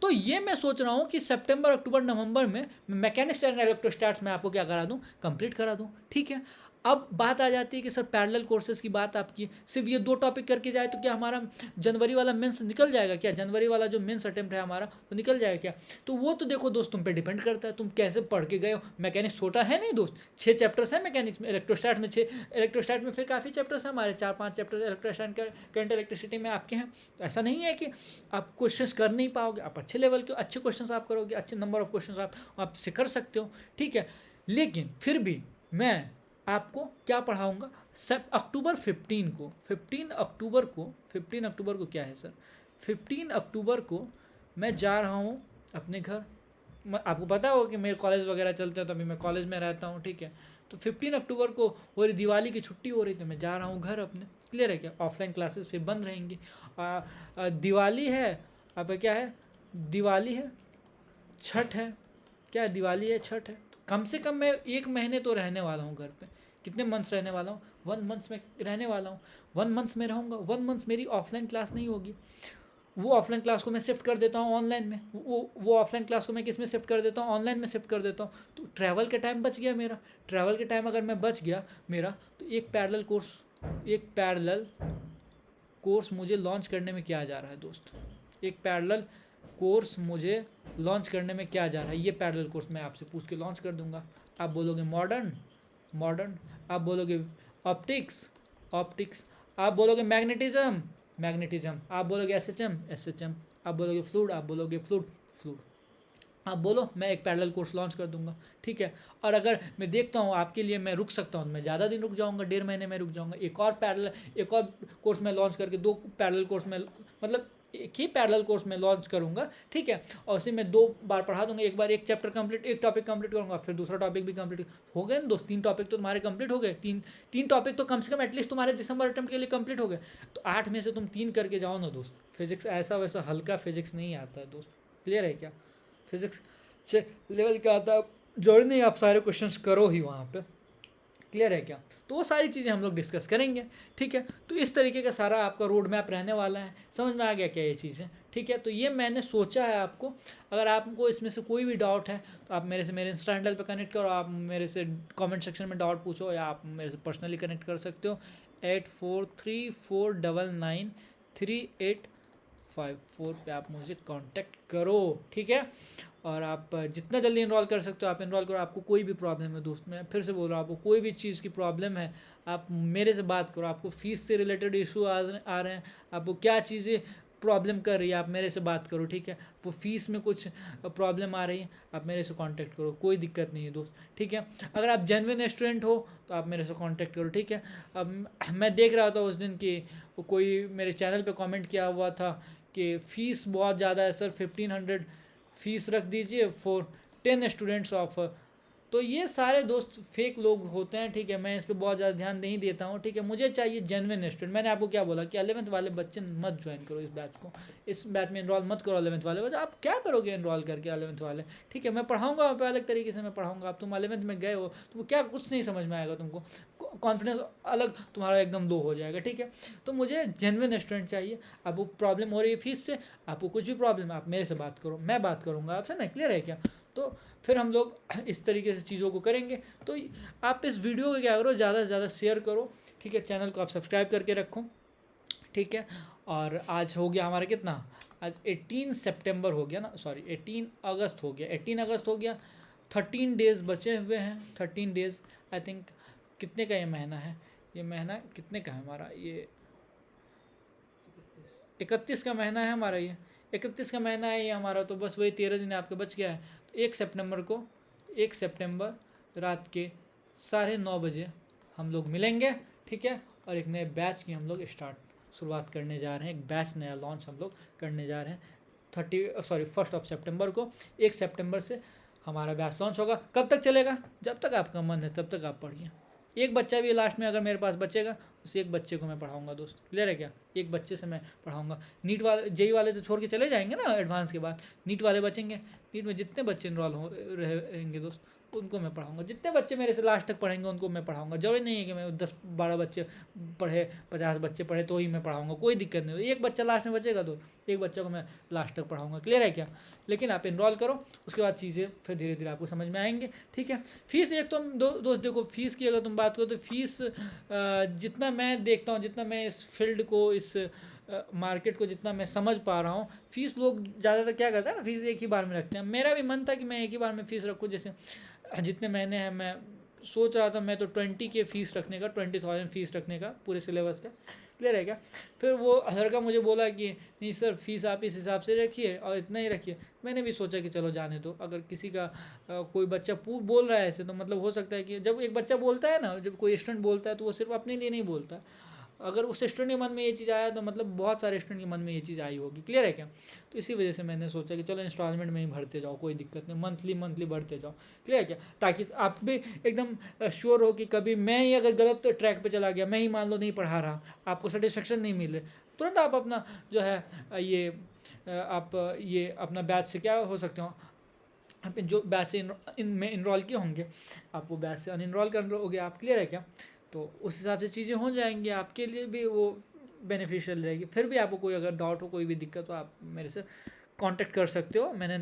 तो ये मैं सोच रहा हूँ कि सितंबर अक्टूबर नवंबर में मैकेनिक्स एंड इलेक्ट्रोस्टैट्स में आपको क्या करा दूँ, कंप्लीट करा दूँ, ठीक है। अब बात आ जाती है कि सर पैरेलल कोर्सेज की बात आपकी, सिर्फ ये 2 टॉपिक करके जाए तो क्या हमारा जनवरी वाला मेंस निकल जाएगा क्या, जनवरी वाला जो मेंस अटेम्प्ट है हमारा वो निकल जाएगा क्या, तो वो तो देखो दोस्त तुम पे डिपेंड करता है, तुम कैसे पढ़ के गए हो, मैकेनिक्स छोटा है नहीं दोस्त, 6 चैप्टर्स हैं मैकेनिक्स में, इलेक्ट्रोस्टैट में 6, इलेक्ट्रोस्टैट में फिर काफ़ी चैप्टर्स हैं हमारे, 4-5 चैप्टर्स इलेक्ट्रोस्टैट करंट इलेक्ट्रिसिटी में आपके हैं, तो ऐसा नहीं है कि आप क्वेश्चंस कर नहीं पाओगे, आप अच्छे लेवल के अच्छे क्वेश्चंस आप करोगे, अच्छे नंबर ऑफ क्वेश्चंस आप से कर सकते हो, ठीक है। लेकिन फिर भी मैं आपको क्या पढ़ाऊंगा, सब अक्टूबर 15 को, 15 अक्टूबर को क्या है सर, 15 अक्टूबर को मैं जा रहा हूँ अपने घर, आपको पता होगा कि मेरे कॉलेज वगैरह चलते हैं तो अभी मैं कॉलेज में रहता हूँ, ठीक है। तो 15 अक्टूबर को वो दिवाली की छुट्टी हो रही, तो मैं जा रहा हूँ घर अपने, क्लियर है क्या, ऑफलाइन क्लासेस फिर बंद रहेंगी, दिवाली है, अब क्या है, दिवाली है, छठ है, क्या है, दिवाली है, छठ है, तो कम से कम मैं 1 महीने तो रहने वाला हूँ घर पे, कितने मंथ्स रहने वाला हूँ, 1 मंथ्स में रहने वाला हूँ, 1 मंथ्स में रहूँगा, 1 मंथ्स मेरी ऑफलाइन क्लास नहीं होगी, वो ऑफलाइन क्लास को मैं शिफ्ट कर देता हूँ ऑनलाइन में, वो ऑफलाइन क्लास को मैं किस में शिफ्ट कर देता हूँ, ऑनलाइन में शिफ्ट कर देता हूँ, तो ट्रैवल का टाइम बच गया मेरा, ट्रैवल के टाइम अगर मैं बच गया मेरा, तो एक पैरेलल कोर्स मुझे लॉन्च करने में क्या जा रहा है दोस्त, एक पैरेलल कोर्स मुझे लॉन्च करने में क्या जा रहा है, ये पैरेलल कोर्स मैं आपसे पूछ के लॉन्च कर दूंगा, आप बोलोगे मॉडर्न, मॉडर्न, आप बोलोगे ऑप्टिक्स, ऑप्टिक्स, आप बोलोगे मैग्नेटिज्म, मैग्नेटिज्म, आप बोलोगे एसएचएम, एसएचएम, आप बोलोगे फ्लूइड, आप बोलोगे फ्लूइड, फ्लूइड। आप बोलो, मैं एक पैरेलल कोर्स लॉन्च कर दूंगा, ठीक है। और अगर मैं देखता हूँ आपके लिए मैं रुक सकता हूँ, मैं ज़्यादा दिन रुक जाऊँगा, 1.5 महीने में रुक जाऊँगा, एक और कोर्स में लॉन्च करके 2 पैरेलल कोर्स में, मतलब एक ही पैरेलल कोर्स में लॉन्च करूँगा, ठीक है। और उसे मैं 2 बार पढ़ा दूंगा, एक बार एक चैप्टर कंप्लीट, एक टॉपिक कंप्लीट करूँगा, फिर दूसरा टॉपिक भी कंप्लीट हो गए ना दोस्त, 3 टॉपिक तो तुम्हारे कंप्लीट हो गए, तीन टॉपिक तो कम से कम एटलीस्ट तुम्हारे दिसंबर अटेम्प्ट के लिए कंप्लीट हो गए। तो 8 में से तुम 3 करके जाओ ना दोस्त। फिजिक्स ऐसा वैसा हल्का फिजिक्स नहीं आता है दोस्त, क्लियर है क्या? फिजिक्स लेवल का आता है, जरूरी नहीं आप सारे क्वेश्चंस करो ही वहाँ पे, क्लियर है क्या? तो वो सारी चीज़ें हम लोग डिस्कस करेंगे, ठीक है। तो इस तरीके का सारा आपका रोड मैप रहने वाला है, समझ में आ गया क्या ये चीज़ें? ठीक है, तो ये मैंने सोचा है आपको। अगर आपको इसमें से कोई भी डाउट है तो आप मेरे से, मेरे इंस्टा हैंडल पर कनेक्ट करो, आप मेरे से कमेंट सेक्शन में डाउट पूछो, या आप मेरे से पर्सनली कनेक्ट कर सकते हो 8434993854 पे आप मुझे कांटेक्ट करो, ठीक है। और आप जितना जल्दी इनरोल कर सकते हो आप इनरोल करो। आपको कोई भी प्रॉब्लम है दोस्त, मैं फिर से बोल रहा हूँ, आपको कोई भी चीज़ की प्रॉब्लम है आप मेरे से बात करो। आपको फ़ीस से रिलेटेड इशू आ रहे हैं, आपको क्या चीज़ें प्रॉब्लम कर रही है, आप मेरे से बात करो, ठीक है। वो फीस में कुछ प्रॉब्लम आ रही है, आप मेरे से कांटेक्ट करो, कोई दिक्कत नहीं है दोस्त, ठीक है। अगर आप जेन्युइन स्टूडेंट हो तो आप मेरे से कांटेक्ट करो, ठीक है। अब मैं देख रहा था उस दिन कि कोई मेरे चैनल पे कमेंट किया हुआ था कि फ़ीस बहुत ज़्यादा है सर, 1500 फीस रख दीजिए फॉर 10 स्टूडेंट्स ऑफ। तो ये सारे दोस्त फेक लोग होते हैं, ठीक है। मैं इस पर बहुत ज़्यादा ध्यान नहीं देता हूँ, ठीक है। मुझे चाहिए जेन्युइन स्टूडेंट। मैंने आपको क्या बोला कि 11th वाले बच्चे मत ज्वाइन करो इस बैच को, इस बैच में इनरोल मत करो 11th वाले बच्चे। आप क्या करोगे इनरोल करके 11th वाले, ठीक है। मैं पढ़ाऊंगा वहाँ पर अलग तरीके से मैं पढ़ाऊंगा। आप तुम 11th में गए हो तो क्या कुछ नहीं समझ में आएगा तुमको, कॉन्फिडेंस अलग तुम्हारा एकदम लो हो जाएगा, ठीक है। तो मुझे जेन्युइन स्टूडेंट चाहिए। आपको प्रॉब्लम हो रही है फीस से, आपको कुछ भी प्रॉब्लम है आप मेरे से बात करो, मैं बात करूँगा आपसे ना, क्लियर है क्या? तो फिर हम लोग इस तरीके से चीज़ों को करेंगे। तो आप इस वीडियो को क्या करो, ज़्यादा से ज़्यादा शेयर करो, ठीक है। चैनल को आप सब्सक्राइब करके रखो, ठीक है। और आज हो गया हमारा कितना, आज 18 सितंबर हो गया ना, सॉरी 18 अगस्त हो गया, 18 अगस्त हो गया। 13 डेज़ बचे हुए हैं, 13 डेज़ आई थिंक। कितने का ये महीना है, ये महीना कितने का है हमारा, ये 31 का महीना है हमारा, ये 31 का महीना है ये हमारा। तो बस वही 13 दिन आपके बच गया है। तो 1 सितंबर रात के 9:30 बजे हम लोग मिलेंगे, ठीक है। और एक नए बैच की हम लोग शुरुआत करने जा रहे हैं, एक बैच नया लॉन्च हम लोग करने जा रहे हैं 1 सितंबर को। 1 सितंबर से हमारा बैच लॉन्च होगा। कब तक चलेगा? जब तक आपका मन है तब तक आप पढ़िए। एक बच्चा भी लास्ट में अगर मेरे पास बचेगा, उस एक बच्चे को मैं पढ़ाऊंगा दोस्त, क्लियर है क्या? एक बच्चे से मैं पढ़ाऊंगा। नीट वाले, जेई वाले तो छोड़ के चले जाएंगे ना एडवांस के बाद, नीट वाले बचेंगे। नीट में जितने बच्चे इनरोल हो रहेंगे दोस्त, उनको मैं पढ़ाऊंगा। जितने बच्चे मेरे से लास्ट तक पढ़ेंगे उनको मैं पढ़ाऊंगा। जरूरी नहीं है कि मैं 10-12 बच्चे पढ़े, 50 बच्चे पढ़े तो ही मैं पढ़ाऊंगा, कोई दिक्कत नहीं होगी। एक बच्चा लास्ट में बचेगा तो एक बच्चा को मैं लास्ट तक पढ़ाऊंगा, क्लियर है क्या? लेकिन आप इनरोल करो, उसके बाद चीज़ें फिर धीरे धीरे आपको समझ में आएंगे, ठीक है। फीस एक तो दोस्त देखो, फीस की अगर तुम बात करो तो फीस जितना मैं देखता हूँ, जितना मैं इस फील्ड को, इस मार्केट को जितना मैं समझ पा रहा हूँ, फीस लोग ज़्यादातर क्या करते हैं ना, फीस एक ही बार में रखते हैं। मेरा भी मन था कि मैं एक ही बार में फ़ीस रखूँ। जैसे जितने महीने हैं, मैं सोच रहा था मैं तो 20 के फ़ीस रखने का, 20,000 फ़ीस रखने का पूरे सिलेबस का, क्लियर है क्या? फिर वो लड़का मुझे बोला कि नहीं सर, फीस आप इस हिसाब से रखिए और इतना ही रखिए। मैंने भी सोचा कि चलो जाने दो। अगर किसी का कोई बच्चा बोल रहा है ऐसे, तो मतलब हो सकता है कि जब एक बच्चा बोलता है ना, जब कोई स्टूडेंट बोलता है तो वो सिर्फ अपने लिए नहीं बोलता। अगर उस स्टूडेंट के मन में ये चीज़ आया तो मतलब बहुत सारे स्टूडेंट के मन में ये चीज़ आई होगी, क्लियर है क्या? तो इसी वजह से मैंने सोचा कि चलो इंस्टॉलमेंट में ही भरते जाओ, कोई दिक्कत नहीं, मंथली भरते जाओ, क्लियर है क्या? ताकि आप भी एकदम श्योर हो कि कभी मैं ही अगर गलत ट्रैक पे चला गया, मैं ही मान लो नहीं पढ़ा रहा, आपको सेटिस्फेक्शन नहीं मिले, तुरंत आप अपना जो है आप ये अपना बैच से क्या हो सकते हो, आप जो बैच से इनमें इनरोल किए होंगे, आप वो बैच से अनइनरोल कर लोगे आप, क्लियर है क्या? तो उस हिसाब से चीज़ें हो जाएंगी, आपके लिए भी वो बेनिफिशियल रहेगी। फिर भी आपको कोई अगर डाउट हो, कोई भी दिक्कत हो, आप मेरे से कांटेक्ट कर सकते हो। मैंने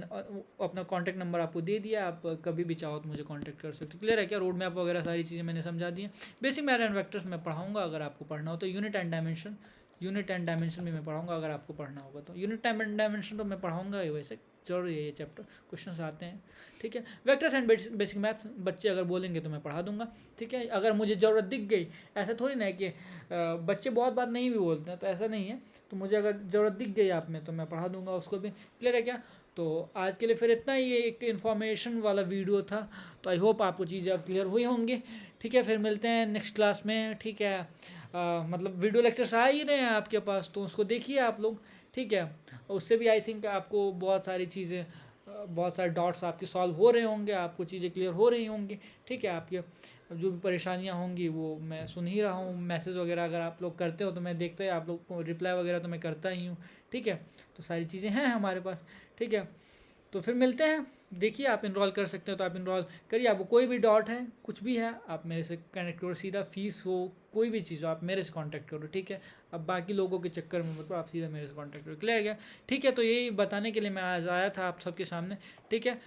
अपना कांटेक्ट नंबर आपको दे दिया, आप कभी भी चाहो तो मुझे कांटेक्ट कर सकते हो, क्लियर है क्या? रोड मैप वगैरह सारी चीज़ें मैंने समझा दी हैं। बेसिक मैथ एंड वेक्टर्स मैं पढ़ाऊँगा, अगर आपको पढ़ना हो तो यूनिट एंड डायमेंशन भी मैं पढ़ाऊँगा, अगर आपको पढ़ना होगा तो यूनिट एंड डायमेंशन तो मैं पढ़ाऊँगा ही वैसे, जरूरी है ये चैप्टर, क्वेश्चन आते हैं, ठीक है। वेक्टर्स एंड बेसिक मैथ्स बच्चे अगर बोलेंगे तो मैं पढ़ा दूंगा, ठीक है। अगर मुझे ज़रूरत दिख गई, ऐसा थोड़ी ना है कि बच्चे बहुत बात नहीं भी बोलते हैं, तो ऐसा नहीं है, तो मुझे अगर ज़रूरत दिख गई आप में तो मैं पढ़ा दूंगा उसको भी। क्लियर है क्या? तो आज के लिए फिर इतना ही, एक इन्फॉर्मेशन वाला वीडियो था, तो आई होप आपको चीज़ें अब क्लियर हुई होंगी, ठीक है। फिर मिलते हैं नेक्स्ट क्लास में, ठीक है। मतलब वीडियो लेक्चर्स आ ही रहे हैं आपके पास, तो उसको देखिए आप लोग, ठीक है। उससे भी आई थिंक आपको बहुत सारी चीज़ें, बहुत सारे डॉट्स आपके सॉल्व हो रहे होंगे, आपको चीज़ें क्लियर हो रही होंगी, ठीक है। आपके जो भी परेशानियां होंगी वो मैं सुन ही रहा हूँ, मैसेज वगैरह अगर आप लोग करते हो तो मैं देखता ही, आप लोग को रिप्लाई वगैरह तो मैं करता ही हूँ, ठीक है। तो सारी चीज़ें हैं हमारे पास, ठीक है। तो फिर मिलते हैं, देखिए आप इनरोल कर सकते हो तो आप इनरोल करिए। आपको कोई भी डाउट है, कुछ भी है, आप मेरे से कनेक्ट करो सीधा, फीस हो, कोई भी चीज़ हो, आप मेरे से कांटेक्ट करो, ठीक है। अब बाकी लोगों के चक्कर में मतलब आप सीधा मेरे से कांटेक्ट करो, क्लियर गया, ठीक है। तो यही बताने के लिए मैं आज आया था आप सबके सामने, ठीक है।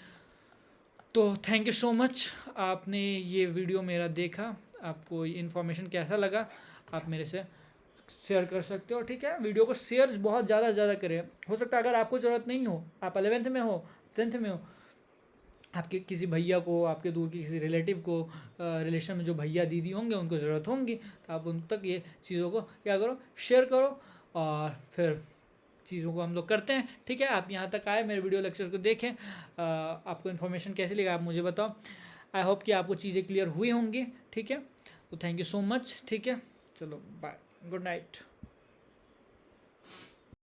तो थैंक यू सो मच, आपने ये वीडियो मेरा देखा, आपको ये इन्फॉर्मेशन कैसा लगा आप मेरे से शेयर कर सकते हो, ठीक है। वीडियो को शेयर बहुत ज़्यादा करें, हो सकता है अगर आपको ज़रूरत नहीं हो, आप 11th में हो, 10th में हो, आपके किसी भैया को, आपके दूर के किसी रिलेटिव को, रिलेशन में जो भैया दीदी होंगे उनको ज़रूरत होंगी, तो आप उन तक ये चीज़ों को क्या करो, शेयर करो, और फिर चीज़ों को हम लोग करते हैं, ठीक है। आप यहाँ तक आए, मेरे वीडियो लेक्चर को देखें, आपको इन्फॉर्मेशन कैसी लगी आप मुझे बताओ। आई होप कि आपको चीज़ें क्लियर हुई होंगी, ठीक है। तो थैंक यू सो मच, ठीक है। चलो बाय, गुड नाइट।